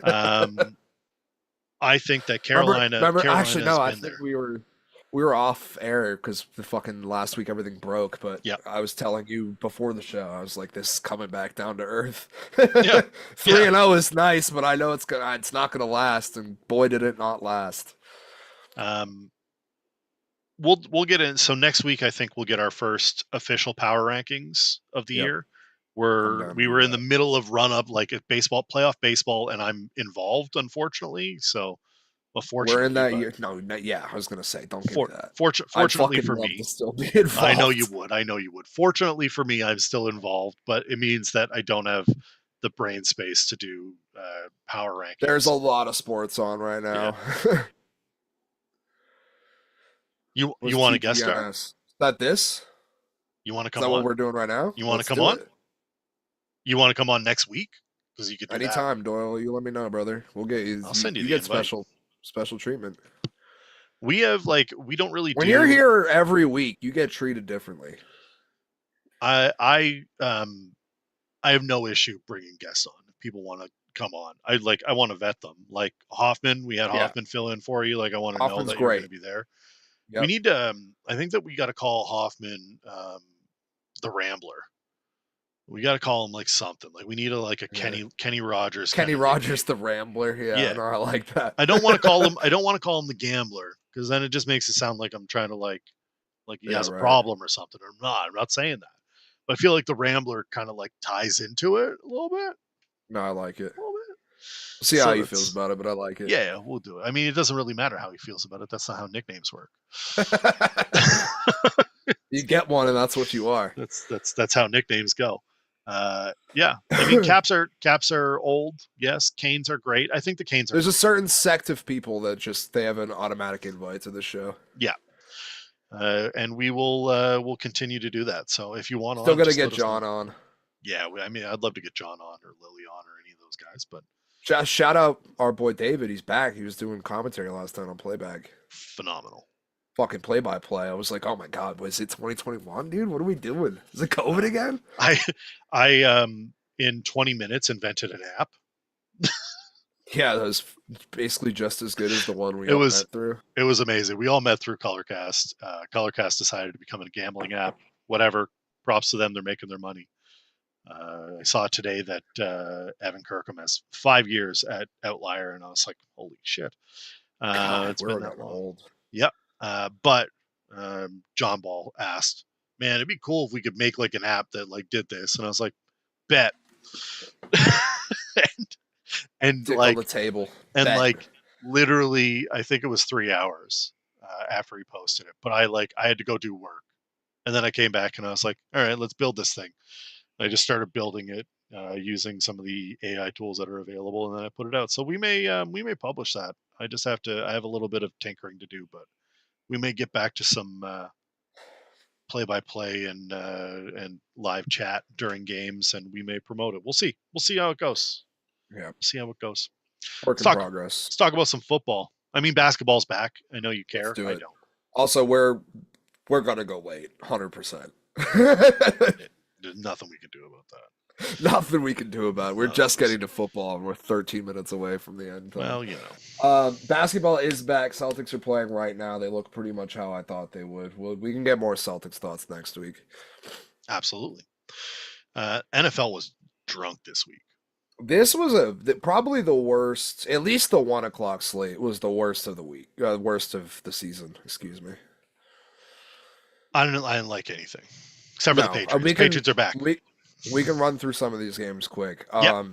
I think that Carolina. Actually, no. I think we were off air because the fucking last week everything broke. But I was telling you before the show, I was like, "This is coming back down to earth." 3-0 is nice, but I know it's not gonna last. And boy, did it not last. We'll get in. So next week, I think we'll get our first official power rankings of the year. We were in the middle of run up, like baseball, playoff baseball, and I'm involved, unfortunately. So, fortunately, we're in that year. No, I was gonna say, don't get that. Fortunately for me, to still be involved. I know you would. Fortunately for me, I'm still involved, but it means that I don't have the brain space to do power rankings. There's a lot of sports on right now. Yeah. You want to guest star? Is that this? You want to come on? Is that what we're doing right now? You want to come on? You want to come on next week? Because you could do anytime, that. Doyle. You let me know, brother. We'll get you. I'll send you. You get special treatment. We have we don't really. When you're here every week, you get treated differently. I have no issue bringing guests on if people want to come on. I want to vet them. Like Hoffman, we had Hoffman fill in for you. Like I want to know that you're going to be there. Yep. We need to. I think that we got to call Hoffman the Rambler. We got to call him like something. Like we need a Kenny Rogers. Kenny Rogers, the Rambler. Yeah. No, I like that. I don't want to call him. I don't want to call him the Gambler because then it just makes it sound like I'm trying to like he has a problem or something. Or I'm not saying that. But I feel like the Rambler kind of ties into it a little bit. No, I like it. A little bit. See how he feels about it, but I like it. Yeah, we'll do it. I mean, it doesn't really matter how he feels about it. That's not how nicknames work. You get one, and that's what you are. That's how nicknames go. Yeah. I mean, Caps are old. Yes, Canes are great. I think the Canes are. There's a certain sect of people that they have an automatic invite to the show. Yeah. and we'll continue to do that. So if you want still on, gonna just get let us know. John on. Yeah, I mean, I'd love to get John on or Lily on or any of those guys, but Shout out our boy David. He's back. He was doing commentary last time on Playback. Phenomenal. Fucking play-by-play. I was like, oh my god, was it 2021, dude? What are we doing? Is it COVID again? I in 20 minutes invented an app. Yeah, that was basically just as good as the one we all met through. It was amazing. We all met through Colorcast. Colorcast decided to become a gambling app. Whatever. Props to them. They're making their money. I saw today that Evan Kirkham has 5 years at Outlier, and I was like, holy shit. It's been that long. Old. Yep. But John Ball asked, man, it'd be cool if we could make like an app that like did this. And I was like, bet. and like on the table. And like literally, I think it was 3 hours after he posted it. But I had to go do work. And then I came back and I was like, all right, let's build this thing. I just started building it using some of the AI tools that are available, and then I put it out. So we may publish that. I just have to. I have a little bit of tinkering to do, but we may get back to some play-by-play and live chat during games, and we may promote it. We'll see. We'll see how it goes. Yeah, we'll see how it goes. Work in progress. Let's talk about some football. I mean, basketball's back. I know you care. I don't. Also, we're gonna go late, 100%. There's nothing we can do about that. Nothing we can do about it. We're just getting to football, and we're 13 minutes away from the end. Well, you know. Basketball is back. Celtics are playing right now. They look pretty much how I thought they would. We can get more Celtics thoughts next week. Absolutely. NFL was drunk this week. This was probably the worst. At least the 1 o'clock slate was the worst of the week. Worst of the season. Excuse me. I didn't like anything. Except for the Patriots. Patriots are back. We can run through some of these games quick. Yep.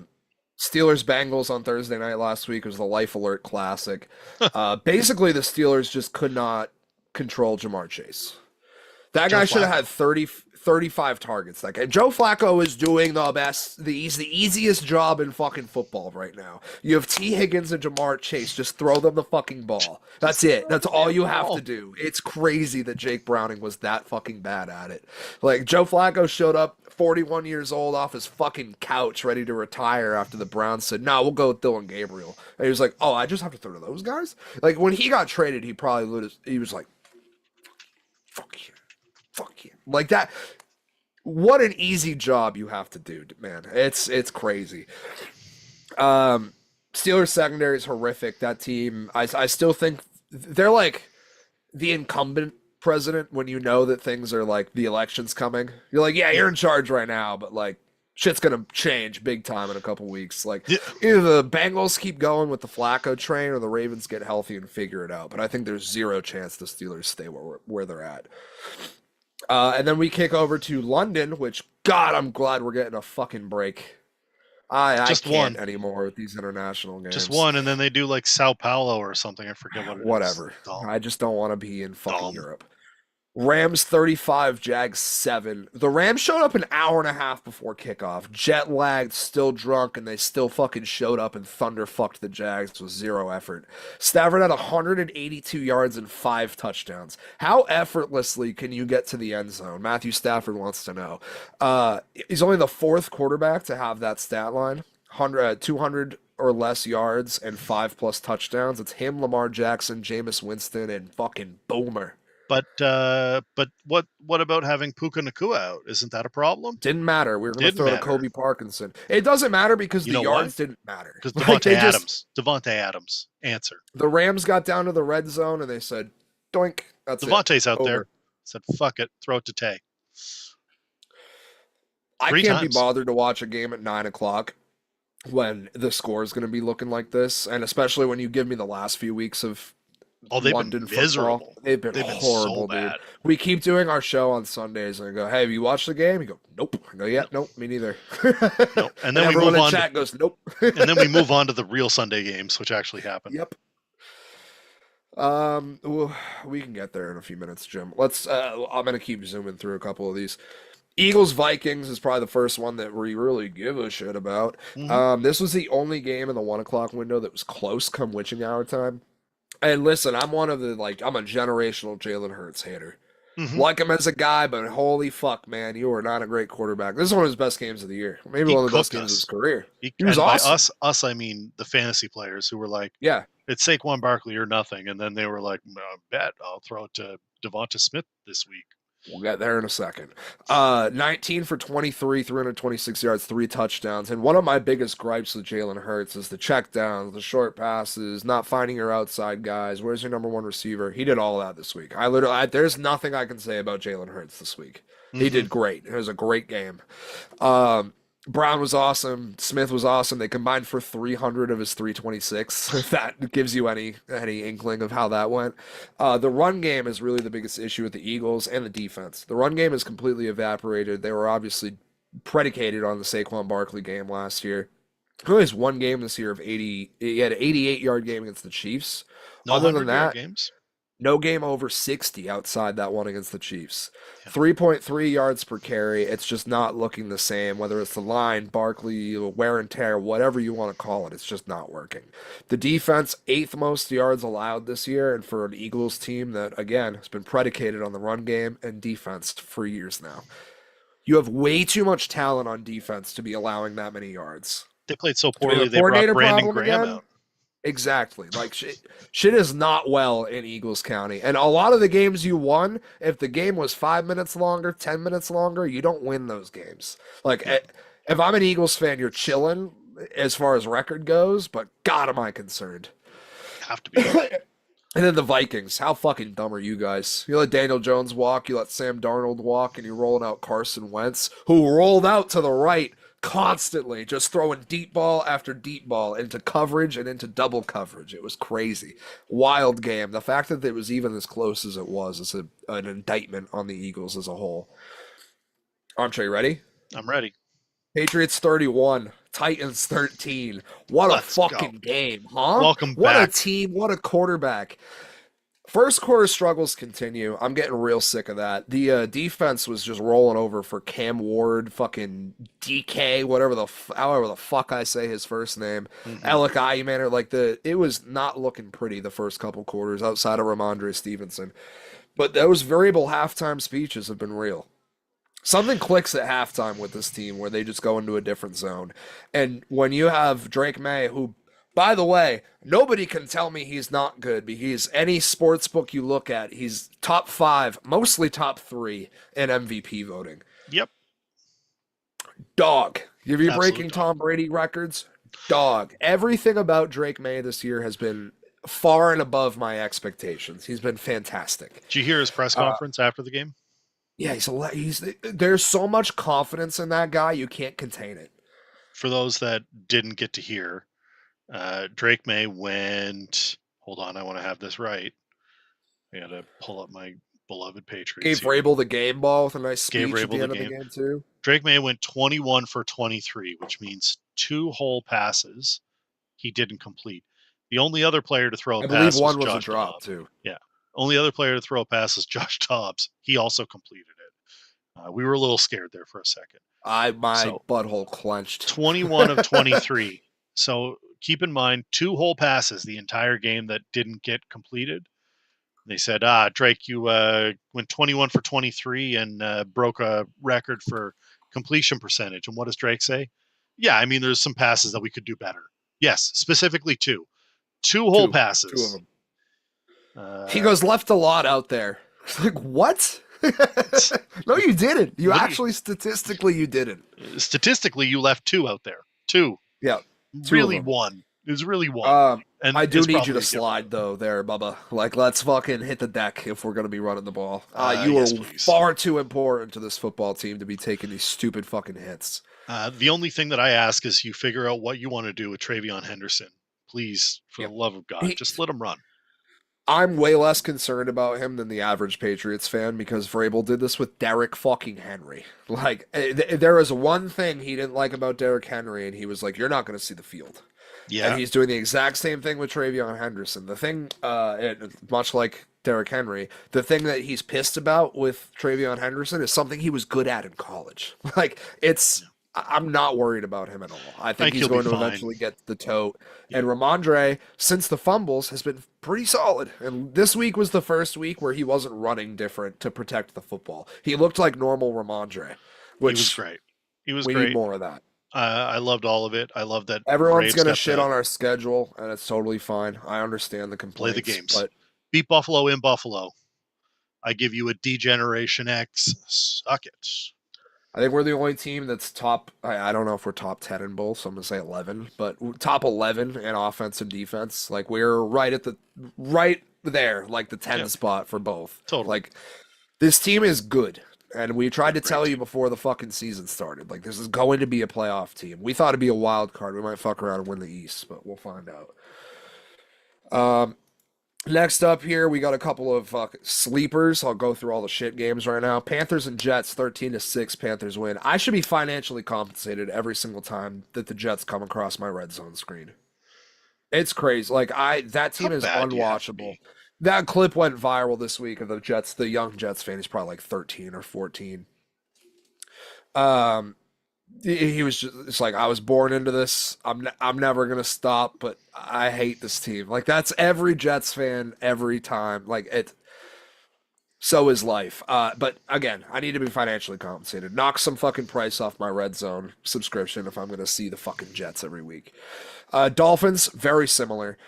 Steelers-Bengals on Thursday night last week was the Life Alert Classic. Basically, the Steelers just could not control Jamar Chase. That guy should have had 35 targets. That guy. Joe Flacco is doing the best. He's the easiest job in fucking football right now. You have T. Higgins and Jamar Chase. Just throw them the fucking ball. That's it. That's all you have to do. It's crazy that Jake Browning was that fucking bad at it. Like, Joe Flacco showed up 41 years old off his fucking couch ready to retire after the Browns said, no, we'll go with Dylan Gabriel. And he was like, oh, I just have to throw to those guys? Like, when he got traded, he was like, fuck you. Fuck you. Like that. What an easy job you have to do, man. It's crazy. Steelers secondary is horrific. That team, I still think they're like the incumbent president when you know that things are like the election's coming. You're like, yeah, you're in charge right now, but like shit's gonna change big time in a couple weeks. Like either the Bengals keep going with the Flacco train or the Ravens get healthy and figure it out. But I think there's zero chance the Steelers stay where they're at. And then we kick over to London, which, God, I'm glad we're getting a fucking break. I can't anymore with these international games. Just one, and then they do like Sao Paulo or something. I forget what it is. Whatever. I just don't want to be in fucking Europe. Rams 35, Jags 7. The Rams showed up an hour and a half before kickoff. Jet lagged, still drunk, and they still fucking showed up and thunderfucked the Jags with zero effort. Stafford had 182 yards and 5 touchdowns. How effortlessly can you get to the end zone? Matthew Stafford wants to know. He's only the 4th quarterback to have that stat line. 200 or less yards and 5+ touchdowns. It's him, Lamar Jackson, Jameis Winston, and fucking Boomer. But what about having Puka Nacua out? Isn't that a problem? Didn't matter. We were going to throw to Kobe Parkinson. It doesn't matter because the yards didn't matter. Because Devontae Adams, answer. The Rams got down to the red zone and they said, doink, that's Devontae's out there. Said, fuck it, throw it to Tay. I can't be bothered to watch a game at 9 o'clock when the score is going to be looking like this, and especially when you give me the last few weeks of they've London been miserable. Football. They've been horrible, so dude. We keep doing our show on Sundays and I go, hey, have you watched the game? You go, nope. I go, yeah, nope, me neither. Nope. And then everyone in chat goes, nope. And then we move on to the real Sunday games, which actually happen. Yep. We can get there in a few minutes, Jim. Let's. I'm gonna keep zooming through a couple of these. Eagles Vikings is probably the first one that we really give a shit about. Mm-hmm. This was the only game in the 1 o'clock window that was close come witching hour time. And listen, I'm one of the I'm a generational Jalen Hurts hater. Mm-hmm. Like him as a guy, but holy fuck, man, you are not a great quarterback. This is one of his best games of the year. Maybe He one of the best cooked games of his us. career. He was And by awesome. us, I mean the fantasy players who were like, Yeah. it's Saquon Barkley or nothing. And then they were like, bet I'll throw it to Devonta Smith this week. We'll get there in a second. 19 for 23, 326 yards, 3 touchdowns. And one of my biggest gripes with Jalen Hurts is the checkdowns, the short passes, not finding your outside guys. Where's your number one receiver? He did all that this week. There's nothing I can say about Jalen Hurts this week. He Mm-hmm. did great. It was a great game. Brown was awesome. Smith was awesome. They combined for 300 of his 326. If that gives you any inkling of how that went. The run game is really the biggest issue with the Eagles and the defense. The run game is completely evaporated. They were obviously predicated on the Saquon Barkley game last year. He only has one game this year of 80. He had an 88-yard game against the Chiefs. No Other than 100-yard that, games. no game over 60 outside that one against the Chiefs. Yeah. 3.3 yards per carry. It's just not looking the same, whether it's the line, Barkley, wear and tear, whatever you want to call it. It's just not working. The defense, 8th most yards allowed this year, and for an Eagles team that, again, has been predicated on the run game and defense for years now. You have way too much talent on defense to be allowing that many yards. They played so poorly, they brought Brandon Graham out. Exactly. Like shit is not well in Eagles County. And a lot of the games you won, if the game was 5 minutes longer, 10 minutes longer, you don't win those games. Like if I'm an Eagles fan, you're chilling as far as record goes, but God, am I concerned. Have to be. And then the Vikings. How fucking dumb are you guys? You let Daniel Jones walk, you let Sam Darnold walk, and you're rolling out Carson Wentz, who rolled out to the right constantly, just throwing deep ball after deep ball into coverage and into double coverage. It was crazy. Wild game. The fact that it was even as close as it was is an indictment on the Eagles as a whole. Armchair, you ready? I'm ready. Patriots 31, Titans 13. What a fucking game, huh? Welcome What back. a team, what a quarterback. First quarter struggles continue. I'm getting real sick of that. The defense was just rolling over for Cam Ward, fucking DK, however the fuck I say his first name. Mm-hmm. Alec Ayman, it was not looking pretty the first couple quarters outside of Ramondre Stevenson. But those variable halftime speeches have been real. Something clicks at halftime with this team where they just go into a different zone. And when you have Drake May, who, by the way, nobody can tell me he's not good because any sports book you look at, he's top 5, mostly top 3 in MVP voting. Yep. Dog. If you're Absolute breaking dog. Tom Brady records, dog. Everything about Drake May this year has been far and above my expectations. He's been fantastic. Did you hear his press conference after the game? Yeah, there's so much confidence in that guy, you can't contain it. For those that didn't get to hear, Drake May went. Hold on, I want to have this right. I got to pull up my beloved Patriots. Gave Vrabel the game ball with a nice speech Gave Vrabel at the end the of the game too. Drake May went 21 for 23, which means 2 whole passes he didn't complete. The only other player to throw a pass, I believe one was Josh a drop Dobbs. too. Yeah, only other player to throw a pass is Josh Dobbs. He also completed it. We were a little scared there for a second. My butthole clenched. 21 of 23. So keep in mind, 2 whole passes the entire game that didn't get completed. They said, Drake, you went 21 for 23 and broke a record for completion percentage. And what does Drake say? Yeah, I mean, there's some passes that we could do better. Yes, specifically 2. 2 whole passes. 2 of them. He goes, left a lot out there. Like, what? No, you didn't. Statistically, you didn't. Statistically, you left 2 out there. 2. Yeah. Really 1. It was really 1. And I do need you to slide, though, there, Bubba. Like, let's fucking hit the deck if we're going to be running the ball. You are far too important to this football team to be taking these stupid fucking hits. The only thing that I ask is you figure out what you want to do with Travion Henderson. Please, for the love of God, just let him run. I'm way less concerned about him than the average Patriots fan because Vrabel did this with Derrick fucking Henry. Like, there was one thing he didn't like about Derrick Henry, and he was like, you're not going to see the field. Yeah. And he's doing the exact same thing with Travion Henderson. The thing, much like Derrick Henry, the thing that he's pissed about with Travion Henderson is something he was good at in college. Like, it's I'm not worried about him at all. I think think he's he'll be going to fine. eventually get the tote. Yeah. And Ramondre, since the fumbles, has been pretty solid. And this week was the first week where he wasn't running different to protect the football. He looked like normal Ramondre, He was which great. He was we need great. more of that. I loved all of it. I love that Everyone's Braves gonna got shit the on our schedule, and it's totally fine. I understand the play the complaints, games. but Beat Buffalo in Buffalo. I give you a Degeneration X. Suck it. I think we're the only team that's top. I don't know if we're top 10 in both, so I'm gonna say 11, but top 11 in offense and defense. Like we're right there, like the 10 spot for both. Totally. Like this team is good, and we tried to tell you team. before the fucking season started. Like this is going to be a playoff team. We thought it'd be a wild card. We might fuck around and win the East, but we'll find out. Next up here, we got a couple of sleepers. I'll go through all the shit games right now. Panthers and Jets, 13-6. Panthers win. I should be financially compensated every single time that the Jets come across my red zone screen. It's crazy. Like that team is unwatchable. That clip went viral this week of the Jets. The young Jets fan. He's probably like 13 or 14. He was just, it's like, I was born into this. I'm never gonna stop, but I hate this team. Like that's every Jets fan every time. Like it. So is life. But again, I need to be financially compensated. Knock some fucking price off my Red Zone subscription if I'm gonna see the fucking Jets every week. Dolphins, very similar.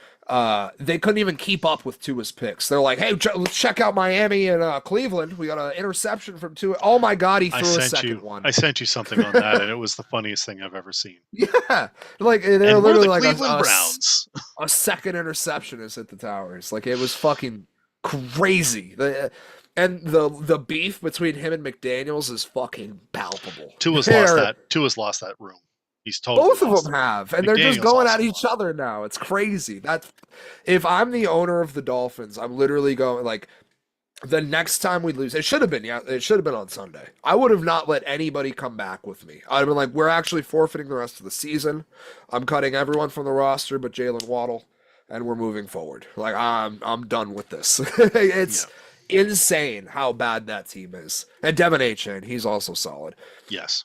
They couldn't even keep up with Tua's picks. They're like, hey, let's check out Miami and Cleveland. We got an interception from Tua. Oh my God, he threw a second one. I sent you something on that, and it was the funniest thing I've ever seen. Yeah, like they're literally like Cleveland Browns. A second interception has hit the towers. Like it was fucking crazy. And the beef between him and McDaniels is fucking palpable. Tua's lost that room. He's totally both of them have, and they're just going at each other now. It's crazy. If I'm the owner of the Dolphins, I'm literally going like, the next time we lose, it should have been on Sunday. I would have not let anybody come back with me. I'd have been like, we're actually forfeiting the rest of the season. I'm cutting everyone from the roster but Jalen Waddle, and we're moving forward. Like I'm done with this. It's insane how bad that team is. And Devin A-Chain, he's also solid. Yes.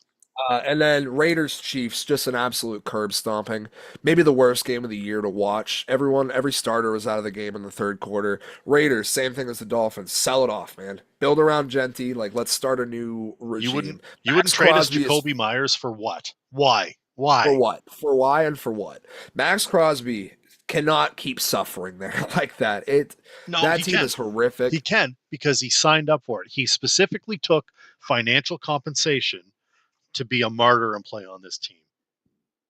And then Raiders Chiefs, just an absolute curb stomping. Maybe the worst game of the year to watch. Every starter was out of the game in the third quarter. Raiders, same thing as the Dolphins. Sell it off, man. Build around Genty. Like, let's start a new regime. You wouldn't trade us Jacoby Myers for what? Why? For what? For why and for what? Max Crosby cannot keep suffering there like that. That team is horrific. He can, because he signed up for it. He specifically took financial compensation to be a martyr and play on this team.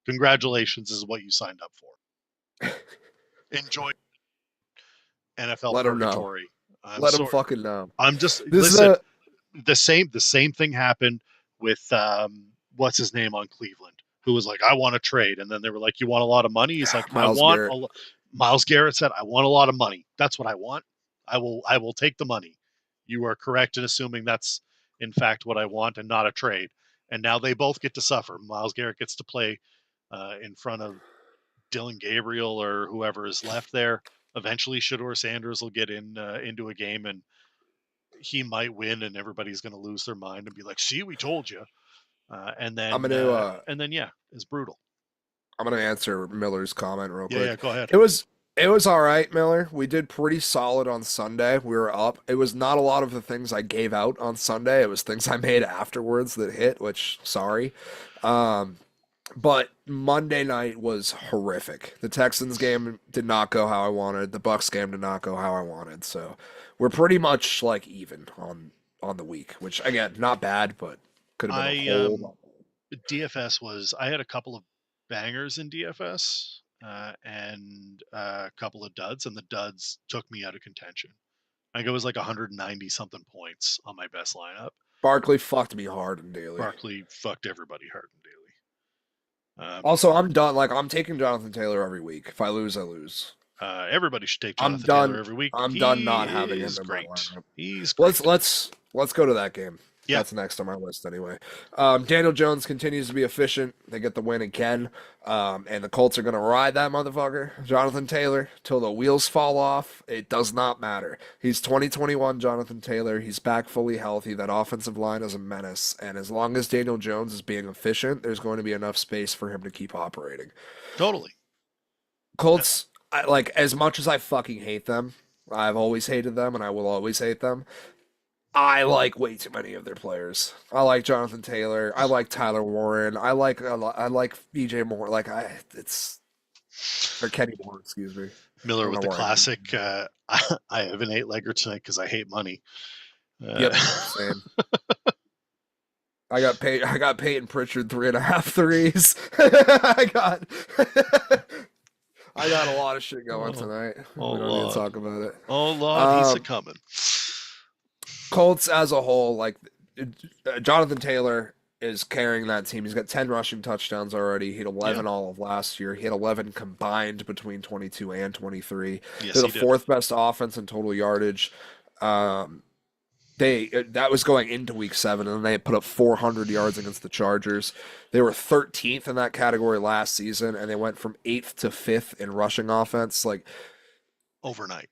Congratulations, is what you signed up for. Enjoy NFL purgatory. Let him fucking know. I'm just listen. The same thing happened with what's his name on Cleveland, who was like, I want to trade, and then they were like, you want a lot of money? He's like, Myles Garrett said, I want a lot of money. That's what I want. I will take the money. You are correct in assuming that's in fact what I want and not a trade. And now they both get to suffer. Myles Garrett gets to play in front of Dylan Gabriel or whoever is left there. Eventually, Shedeur Sanders will get into a game, and he might win, and everybody's going to lose their mind and be like, "See, we told you." And then it's brutal. I'm gonna answer Miller's comment real quick. Yeah, go ahead. It was all right, Miller. We did pretty solid on Sunday. We were up. It was not a lot of the things I gave out on Sunday. It was things I made afterwards that hit, which, sorry. But Monday night was horrific. The Texans game did not go how I wanted. The Bucs game did not go how I wanted. So we're pretty much like even on the week, which, again, not bad, but could have been a whole DFS was, I had a couple of bangers in DFS. And a couple of duds, and the duds took me out of contention. I think it was like 190 something points on my best lineup. Barkley fucked me hard in daily. Barkley fucked everybody hard in daily. Also, I'm done. Like, I'm taking Jonathan Taylor every week. If I lose, I lose. Everybody should take Jonathan Taylor every week. I'm done not having him in my lineup. He's great. Let's go to that game. Yeah. That's next on my list anyway. Daniel Jones continues to be efficient. They get the win again. And the Colts are going to ride that motherfucker, Jonathan Taylor, till the wheels fall off. It does not matter. He's 2021 Jonathan Taylor. He's back fully healthy. That offensive line is a menace. And as long as Daniel Jones is being efficient, there's going to be enough space for him to keep operating. Totally. Colts, like, as much as I fucking hate them, I've always hated them and I will always hate them. I like way too many of their players. I like Jonathan Taylor. I like Tyler Warren. I like BJ Moore. It's or Kenny Moore, excuse me. Miller with the classic. I have an 8-legger tonight because I hate money. Yep, same. I got Peyton Pritchard 3.5 threes. I got a lot of shit going tonight. We don't need to talk about it. Oh Lord, he's a coming. Colts as a whole, like Jonathan Taylor is carrying that team. He's got 10 rushing touchdowns already. He had 11 all of last year. He had 11 combined between 22 and 23. Yes, They're the fourth best offense in total yardage. That was going into week 7, and they put up 400 yards against the Chargers. They were 13th in that category last season, and they went from 8th to 5th in rushing offense. Like overnight,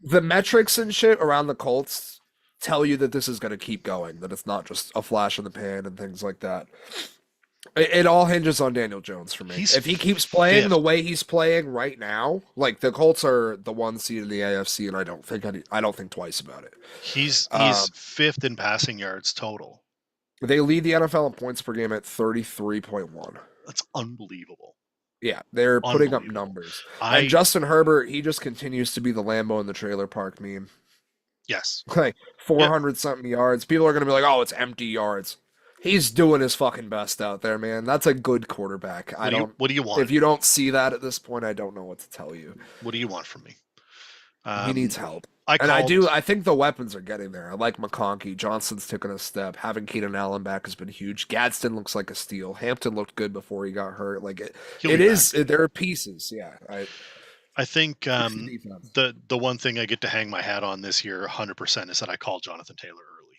the metrics and shit around the Colts tell you that this is going to keep going, that it's not just a flash in the pan and things like that. It all hinges on Daniel Jones for me. If he keeps playing the way he's playing right now, like the Colts are the 1 seed in the AFC, and I don't think twice about it. He's 5th in passing yards total. They lead the NFL in points per game at 33.1. That's unbelievable. Yeah, they're putting up numbers. And Justin Herbert, he just continues to be the Lambo in the trailer park meme. Yes. Like 400 something yards. People are going to be like, oh, it's empty yards. He's doing his fucking best out there, man. That's a good quarterback. What do you want? If you don't see that at this point, I don't know what to tell you. What do you want from me? He needs help. I think the weapons are getting there. I like McConkey. Johnson's taken a step. Having Keenan Allen back has been huge. Gadsden looks like a steal. Hampton looked good before he got hurt. Like there are pieces. Yeah. I think the one thing I get to hang my hat on this year 100% is that I called Jonathan Taylor early.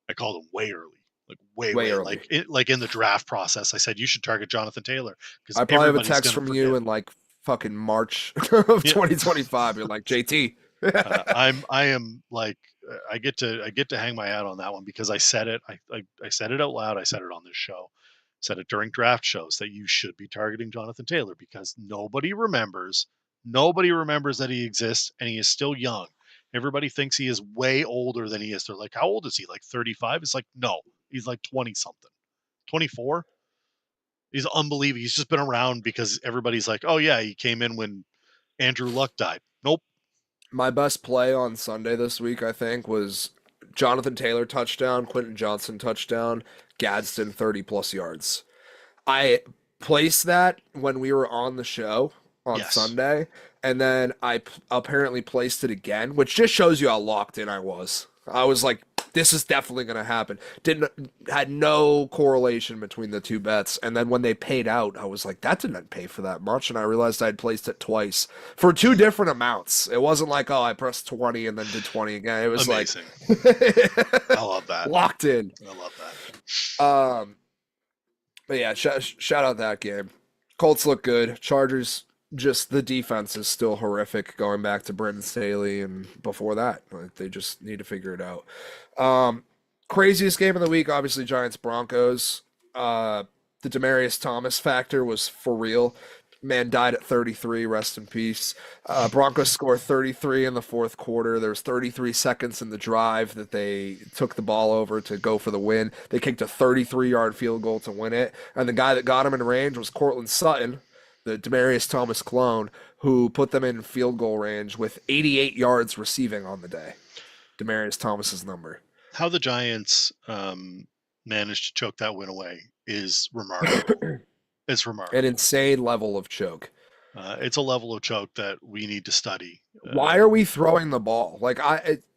I called him way early. Like way early. Like in the draft process, I said you should target Jonathan Taylor. I probably have a text from you in like fucking March of 2025. You're like, JT. I am like I get to hang my hat on that one because I said it. I said it out loud. I said it on this show. Said it during draft shows that you should be targeting Jonathan Taylor because nobody remembers that he exists and he is still young. Everybody thinks he is way older than he is. They're like, how old is he? Like 35? It's like, no, he's like 20 something, 24. He's unbelievable. He's just been around because everybody's like, oh yeah, he came in when Andrew Luck died. Nope. My best play on Sunday this week, I think, was Jonathan Taylor touchdown, Quentin Johnson touchdown, Gadsden 30+ yards. I placed that when we were on the show on Sunday, and then I apparently placed it again, which just shows you how locked in I was. I was like, this is definitely going to happen. Had no correlation between the two bets. And then when they paid out, I was like, that didn't pay for that much. And I realized I'd placed it twice for 2 different amounts. It wasn't like, oh, I pressed 20 and then did 20 again. It was amazing. Like, I love that. Locked in. I love that. But yeah, shout out that game. Colts look good. Chargers, just the defense is still horrific going back to Brendan Staley and before that. Like, they just need to figure it out. Craziest game of the week, obviously Giants Broncos. The Demaryius Thomas factor was for real. Man died at 33, rest in peace. Broncos score 33 in the fourth quarter. There was 33 seconds in the drive that they took the ball over to go for the win. They kicked a 33-yard field goal to win it. And the guy that got him in range was Cortland Sutton, the Demaryius Thomas clone, who put them in field goal range with 88 yards receiving on the day. Demaryius Thomas's number. How the Giants managed to choke that win away is remarkable. It's remarkable. An insane level of choke. It's a level of choke that we need to study. Why are we throwing the ball? Like,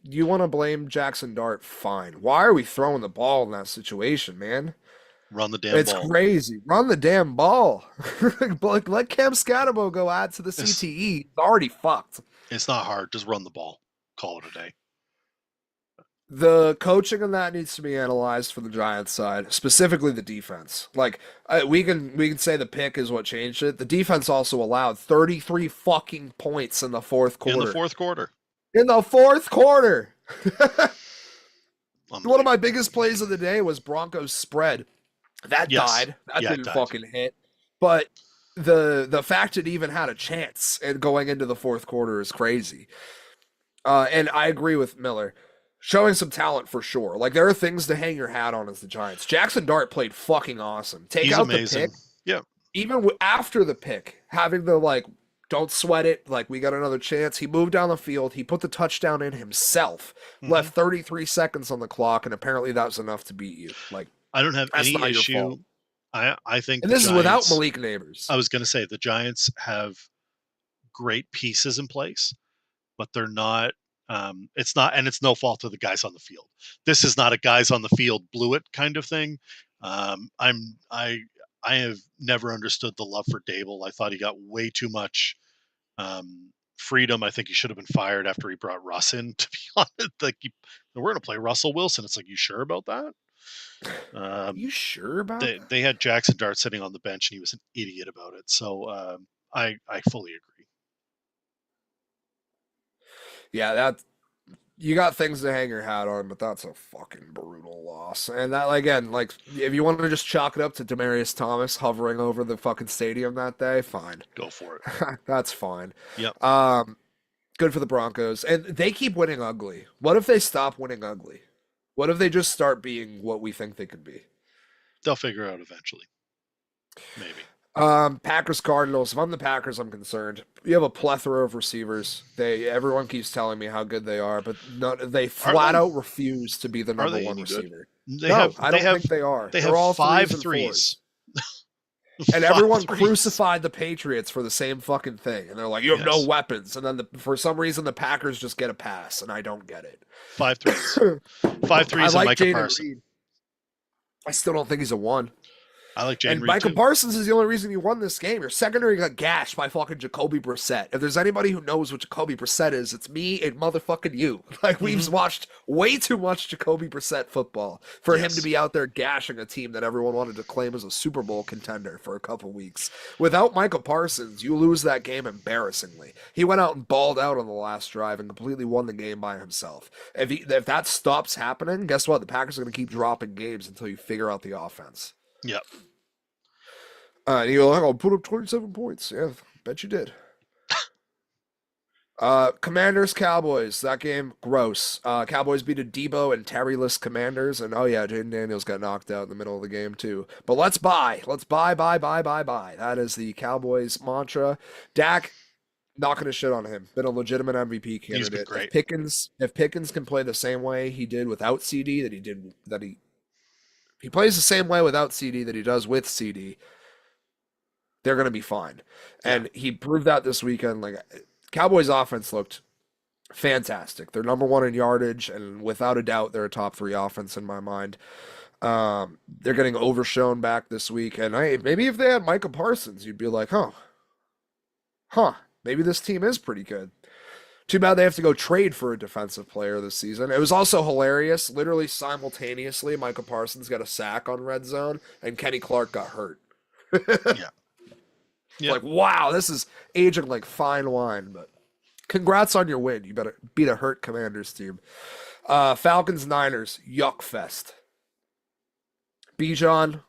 you want to blame Jackson Dart? Fine. Why are we throwing the ball in that situation, man? Run the damn ball. It's crazy. Run the damn ball. Let Cam Scatabo go add to the CTE. It's already fucked. It's not hard. Just run the ball. Call it a day. The coaching on that needs to be analyzed for the Giants side, specifically the defense. Like we can say the pick is what changed it. The defense also allowed 33 fucking points in the fourth quarter. In the fourth quarter. In the fourth quarter. One of my biggest plays of the day was Broncos spread. That died. That didn't fucking hit. But the fact it even had a chance and going into the fourth quarter is crazy. And I agree with Miller. Showing some talent for sure. Like, there are things to hang your hat on as the Giants. Jackson Dart played fucking awesome. He's out amazing. The pick. Yeah. Even after the pick, having the, like, don't sweat it, like, we got another chance. He moved down the field. He put the touchdown in himself. Left 33 seconds on the clock, and apparently that was enough to beat you. Like, I don't have any issue. I think and this is without Malik Neighbors. I was going to say the Giants have great pieces in place, but they're not. It's not, and it's no fault of the guys on the field. This is not a guys on the field blew it kind of thing. I have never understood the love for Dable. I thought he got way too much freedom. I think he should have been fired after he brought Russ in. To be honest, like we're going to play Russell Wilson. It's like, you sure about that? You sure about that? They had Jackson Dart sitting on the bench, and he was an idiot about it. So I fully agree. Yeah, that you got things to hang your hat on, but that's a fucking brutal loss. And that, again, like, if you want to just chalk it up to Demaryius Thomas hovering over the fucking stadium that day, fine. Go for it. That's fine. Yep. Good for the Broncos. And they keep winning ugly. What if they stop winning ugly? What if they just start being what we think they could be? They'll figure it out eventually. Maybe. Packers Cardinals. If I'm the Packers, I'm concerned. You have a plethora of receivers. Everyone keeps telling me how good they are, but they flat out refuse to be the number one receiver. I don't think they are. They're all 5 threes. And everyone crucified the Patriots for the same fucking thing. And they're like, you have no weapons. And then for some reason, the Packers just get a pass, and I don't get it. 5 threes. 5 threes I and like Micah Parsons. I still don't think he's a 1. I like Jaden And Reed Micah too. Parsons is the only reason you won this game. Your secondary got gashed by fucking Jacoby Brissett. If there's anybody who knows what Jacoby Brissett is, it's me and motherfucking you. Like, we've watched way too much Jacoby Brissett football for him to be out there gashing a team that everyone wanted to claim as a Super Bowl contender for a couple weeks. Without Micah Parsons, you lose that game embarrassingly. He went out and balled out on the last drive and completely won the game by himself. If that stops happening, guess what? The Packers are going to keep dropping games until you figure out the offense. Yep. And you go, I'll put up 27 points. Yeah, bet you did. Commanders, Cowboys. That game, gross. Cowboys beat a Debo and Terry-less Commanders. And, Jaden Daniels got knocked out in the middle of the game, too. But let's buy. Let's buy. That is the Cowboys mantra. Dak, not going to shit on him. Been a legitimate MVP candidate. He's been great. If Pickens can play the same way he did without CD he plays the same way without CD that he does with CD, they're going to be fine. And he proved that this weekend. Like, Cowboys offense looked fantastic. They're number 1 in yardage, and without a doubt, they're a top 3 offense in my mind. They're getting overshown back this week. And maybe if they had Micah Parsons, you'd be like, maybe this team is pretty good. Too bad they have to go trade for a defensive player this season. It was also hilarious. Literally simultaneously, Micah Parsons got a sack on red zone, and Kenny Clark got hurt. Yeah. Like, wow, this is aging like fine wine. But congrats on your win. You better beat a hurt Commanders team. Falcons, Niners, yuck fest. Bijan,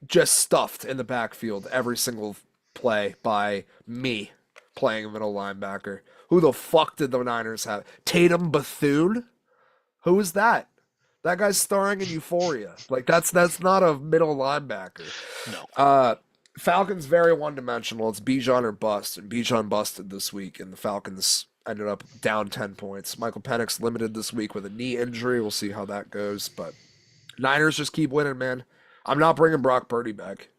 just stuffed in the backfield every single play by me playing middle linebacker. Who the fuck did the Niners have? Tatum Bethune? Who is that? That guy's starring in Euphoria. Like, that's not a middle linebacker. No. Falcons very one-dimensional. It's Bijan or bust, and Bijan busted this week, and the Falcons ended up down 10 points. Michael Penix limited this week with a knee injury. We'll see how that goes, but Niners just keep winning, man. I'm not bringing Brock Purdy back.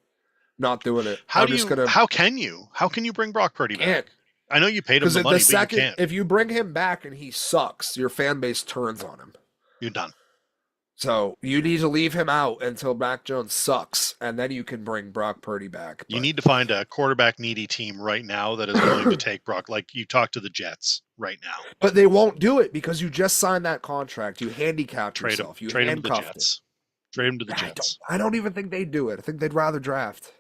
Not doing it. How can you bring Brock Purdy back? I know you paid him the money, but you can't. If you bring him back and he sucks, your fan base turns on him. You're done. So you need to leave him out until Mac Jones sucks, and then you can bring Brock Purdy back. You need to find a quarterback needy team right now that is willing to take Brock. Like you talk to the Jets right now. But they won't do it because you just signed that contract. You handicapped yourself. You trade him to the handcuffed Jets. Trade him to the Jets. I don't even think they'd do it. I think they'd rather draft.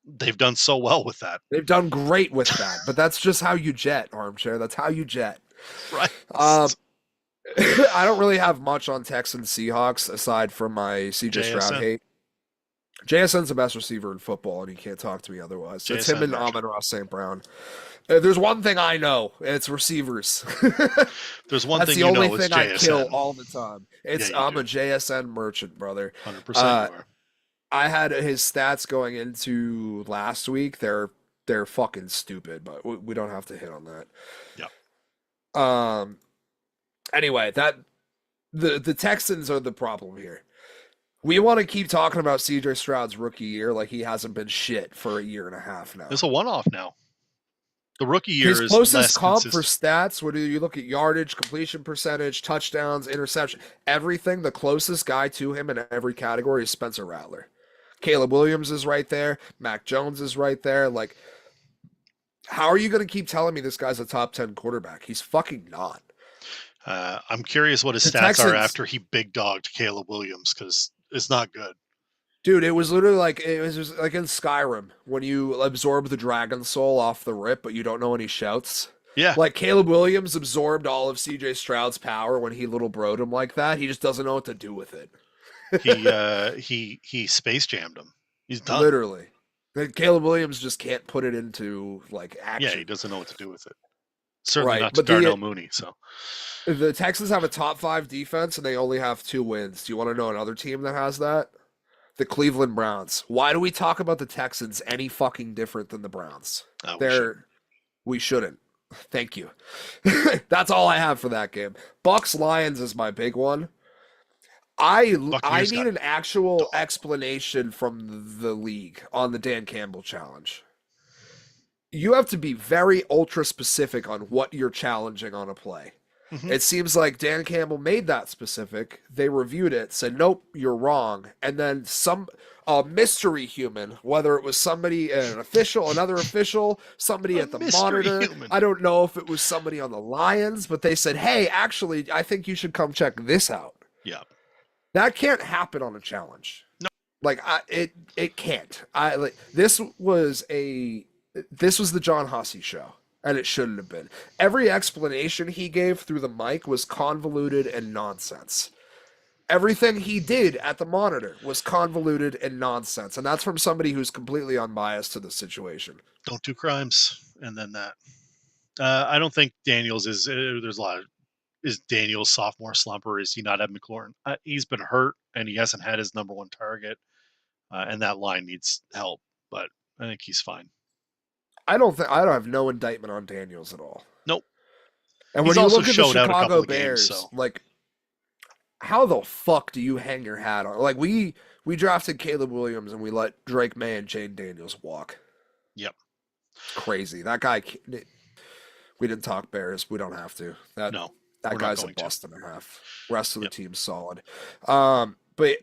They've done so well with that. They've done great with that, but that's just how you jet, Armchair. That's how you jet. Right. I don't really have much on Texans Seahawks aside from my CJ Stroud hate. JSN's the best receiver in football, and he can't talk to me otherwise. So it's him and Amon-Ra St. Brown. There's one thing I know, it's receivers. There's one thing you know, it's JSN. That's the only thing I kill all the time. I'm a JSN merchant, brother. 100% you are. I had his stats going into last week. They're fucking stupid, but we don't have to hit on that. Yeah. Anyway, that the Texans are the problem here. We want to keep talking about CJ Stroud's rookie year like he hasn't been shit for a year and a half now. It's a one-off now. The rookie year his closest comp for stats, whether you look at yardage, completion percentage, touchdowns, interception, everything, the closest guy to him in every category is Spencer Rattler. Caleb Williams is right there. Mac Jones is right there. Like, how are you going to keep telling me this guy's a top 10 quarterback? He's fucking not. I'm curious what his stats are after he big dogged Caleb Williams, because it's not good. Dude, it was literally like it was just like in Skyrim when you absorb the dragon soul off the rip, but you don't know when he shouts. Yeah, like Caleb Williams absorbed all of CJ Stroud's power when he little broed him like that. He just doesn't know what to do with it. He space jammed him. He's done. Literally, Caleb Williams just can't put it into like action. Yeah, he doesn't know what to do with it. Certainly not to Darnell Mooney. So the Texans have a top 5 defense and they only have 2 wins. Do you want to know another team that has that? The Cleveland Browns. Why do we talk about the Texans any fucking different than the Browns? We shouldn't. Thank you. That's all I have for that game. Bucks Lions is my big one. I need an actual explanation from the league on the Dan Campbell challenge. You have to be very ultra specific on what you're challenging on a play. Mm-hmm. It seems like Dan Campbell made that specific. They reviewed it, said, nope, you're wrong. And then a mystery human, whether it was somebody, an official, another official, somebody at the monitor. Human. I don't know if it was somebody on the Lions, but they said, hey, actually, I think you should come check this out. Yeah. That can't happen on a challenge. No. Like it can't. This was the John Hussey show. And it shouldn't have been. Every explanation he gave through the mic was convoluted and nonsense. Everything he did at the monitor was convoluted and nonsense. And that's from somebody who's completely unbiased to the situation. Don't do crimes. And then that. I don't think Daniels is, there's a lot of, is Daniels sophomore slump or is he not Ed McLaurin? He's been hurt and he hasn't had his number one target. And that line needs help. But I think he's fine. I don't have no indictment on Daniels at all. Nope. And when you look at the Chicago Bears, like, how the fuck do you hang your hat on? Like, we drafted Caleb Williams and we let Drake May and Jane Daniels walk. Yep. Crazy. That guy. We didn't talk Bears. We don't have to. That guy's a bust and a half. Rest of the team's solid. But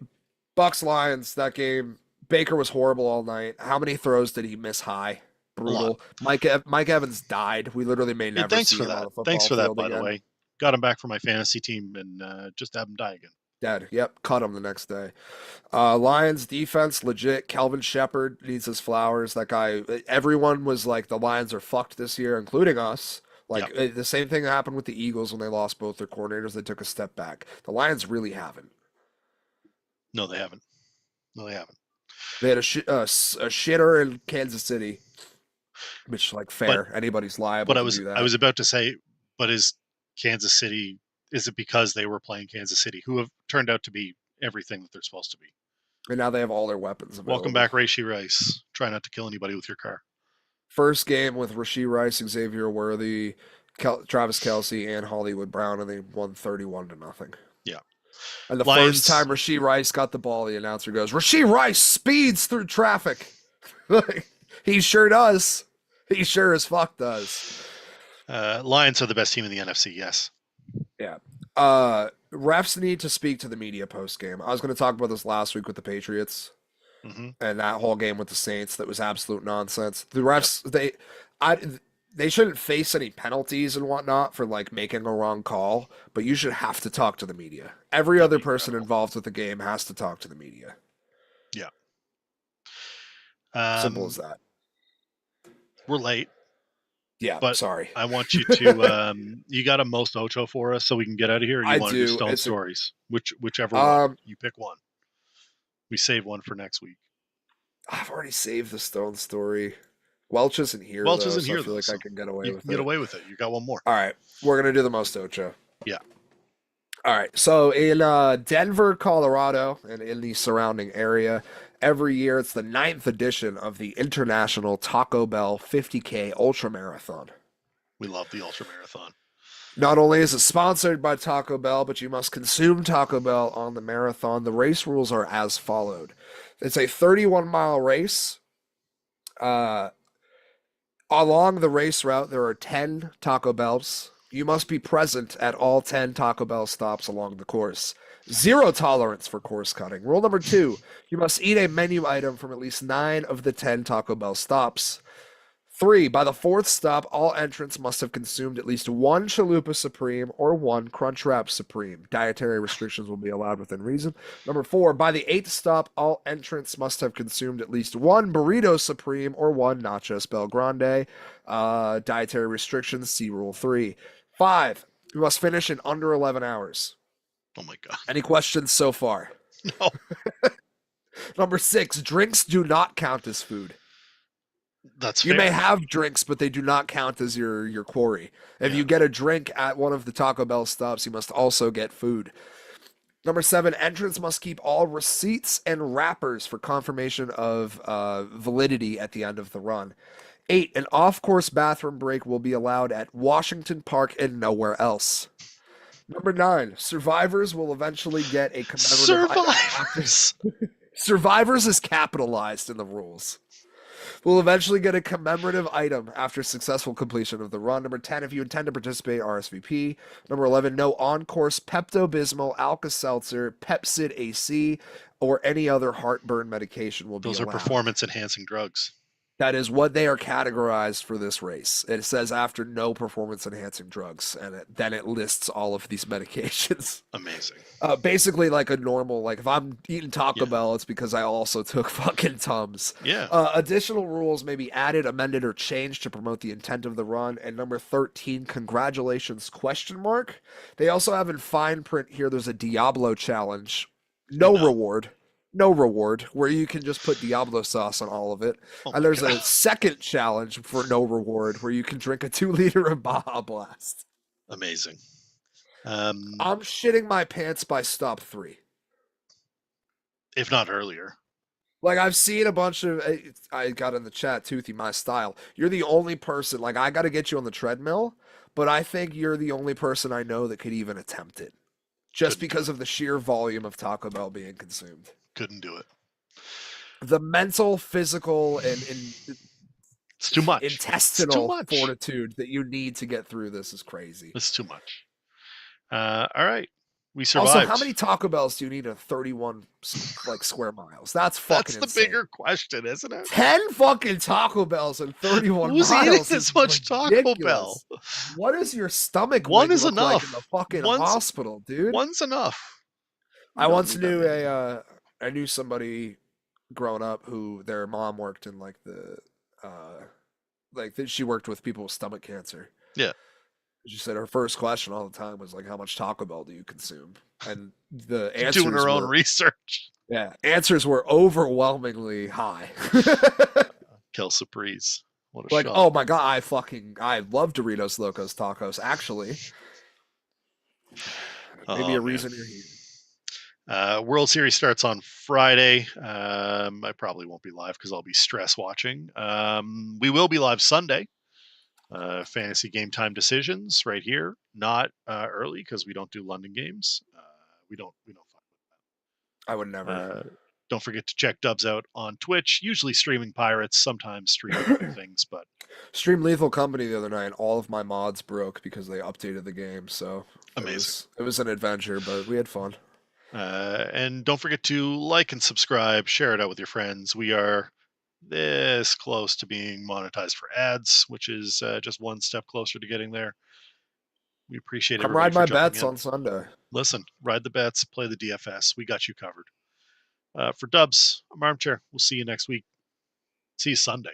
Bucks Lions, that game, Baker was horrible all night. How many throws did he miss high? Brutal. Mike Evans died. We literally may never see him on a football Thanks for that, by again. the way. Got him back for my fantasy team and just have him die again. Dead. Yep. Cut him the next day. Lions defense, legit. Kelvin Shepard needs his flowers. That guy, everyone was like, the Lions are fucked this year, including us. Like, the same thing happened with the Eagles when they lost both their coordinators. They took a step back. The Lions really haven't. No, they haven't. They had a shitter in Kansas City. Which, like, fair. Anybody's liable to do that. I was about to say, but is Kansas City, is it because they were playing Kansas City, who have turned out to be everything that they're supposed to be? And now they have all their weapons available. Welcome back, Rashee Rice. Try not to kill anybody with your car. First game with Rashee Rice, Xavier Worthy, Travis Kelce, and Hollywood Brown, and they won 31-0. Yeah. And the first time Rashee Rice got the ball, the announcer goes, Rashee Rice speeds through traffic. He sure does. He sure as fuck does. Lions are the best team in the NFC, yes. Yeah. Refs need to speak to the media post game. I was going to talk about this last week with the Patriots and that whole game with the Saints. That was absolute nonsense. The refs, they shouldn't face any penalties and whatnot for like making a wrong call, but you should have to talk to the media. Every other person involved with the game has to talk to the media. Yeah. Simple as that. We're late. Yeah, but sorry. I want you to you got a most Ocho for us so we can get out of here, or you want to do Stone Stories? Whichever one. You pick one. We save one for next week. I've already saved the Stone Story. Welch isn't here. Welch isn't here, I feel like I can get away with it. Get away with it. You got one more. All right. We're going to do the most Ocho. Yeah. All right. So in Denver, Colorado, and in the surrounding area, every year it's the 9th edition of the International Taco Bell 50K Ultra Marathon. We love the Ultra Marathon. Not only is it sponsored by Taco Bell, but you must consume Taco Bell on the marathon. The race rules are as followed. It's a 31-mile race. Along the race route, there are 10 Taco Bells. You must be present at all 10 Taco Bell stops along the course. 0 tolerance for course cutting. Rule number 2, you must eat a menu item from at least 9 of the 10 Taco Bell stops. 3, by the 4th stop, all entrants must have consumed at least 1 Chalupa Supreme or 1 Crunchwrap Supreme. Dietary restrictions will be allowed within reason. Number 4, by the 8th stop, all entrants must have consumed at least 1 Burrito Supreme or 1 Nachos Bel Grande. Dietary restrictions, see Rule 3. 5, you must finish in under 11 hours. Oh my God. Any questions so far? No. Number 6, drinks do not count as food. That's you fair. may have drinks, but they do not count as your quarry. If you get a drink at one of the Taco Bell stops, you must also get food. Number 7, entrants must keep all receipts and wrappers for confirmation of validity at the end of the run. 8, an off-course bathroom break will be allowed at Washington Park and nowhere else. Number 9, survivors will eventually get a commemorative Survivors! Survivors is capitalized in the rules. Will eventually get a commemorative item after successful completion of the run. Number 10, if you intend to participate, RSVP. Number 11, no on-course Pepto-Bismol, Alka-Seltzer, Pepcid AC, or any other heartburn medication will be allowed. Those are performance-enhancing drugs. That is what they are categorized for this race. It says after no performance-enhancing drugs, and then it lists all of these medications. Amazing. Basically like a normal, like if I'm eating Taco Bell, it's because I also took fucking Tums. Yeah. Additional rules may be added, amended, or changed to promote the intent of the run. And number 13, congratulations, ? They also have in fine print here, there's a Diablo challenge. No reward. No reward, where you can just put Diablo sauce on all of it. And there's a second challenge for no reward, where you can drink a 2-liter of Baja Blast. Amazing. I'm shitting my pants by stop 3. If not earlier. Like, I've seen a bunch of... I got in the chat, Toothy, my style. You're the only person... Like, I got to get you on the treadmill, but I think you're the only person I know that could even attempt it. Just because of the sheer volume of Taco Bell being consumed. Couldn't do it. The mental, physical, and it's too much. Intestinal fortitude that you need to get through this is crazy. It's too much. All right. We survived. Also, how many Taco Bells do you need in 31 square miles? That's the bigger question, isn't it? 10 fucking Taco Bells in 31 Who's miles. Who's eating this much Taco Bell? What is your stomach? One is enough. Like in the fucking hospital, dude. One's enough. I once knew I knew somebody growing up who their mom worked in she worked with people with stomach cancer. Yeah. She said her first question all the time was like, how much Taco Bell do you consume? And the answers doing her own research. Yeah. Answers were overwhelmingly high. Kill Surprise. What a like, shot. Oh my God, I love Doritos Locos Tacos, actually. Maybe a reason you're here. World Series starts on Friday. I probably won't be live because I'll be stress watching. We will be live Sunday. Fantasy game time decisions right here. Not early because we don't do London games. We don't fuck with that. I would never. Don't forget to check Dubs out on Twitch. Usually streaming Pirates, sometimes streaming other things, but streamed Lethal Company the other night, and all of my mods broke because they updated the game. So Amazing. it was an adventure, but we had fun. And don't forget to like and subscribe, share it out with your friends. We are this close to being monetized for ads, which is just one step closer to getting there. We appreciate Come everybody ride for my jumping bets in. on Sunday. Listen, ride the bets, play the DFS. We got you covered. For Dubs, I'm Armchair. We'll see you next week. See you Sunday.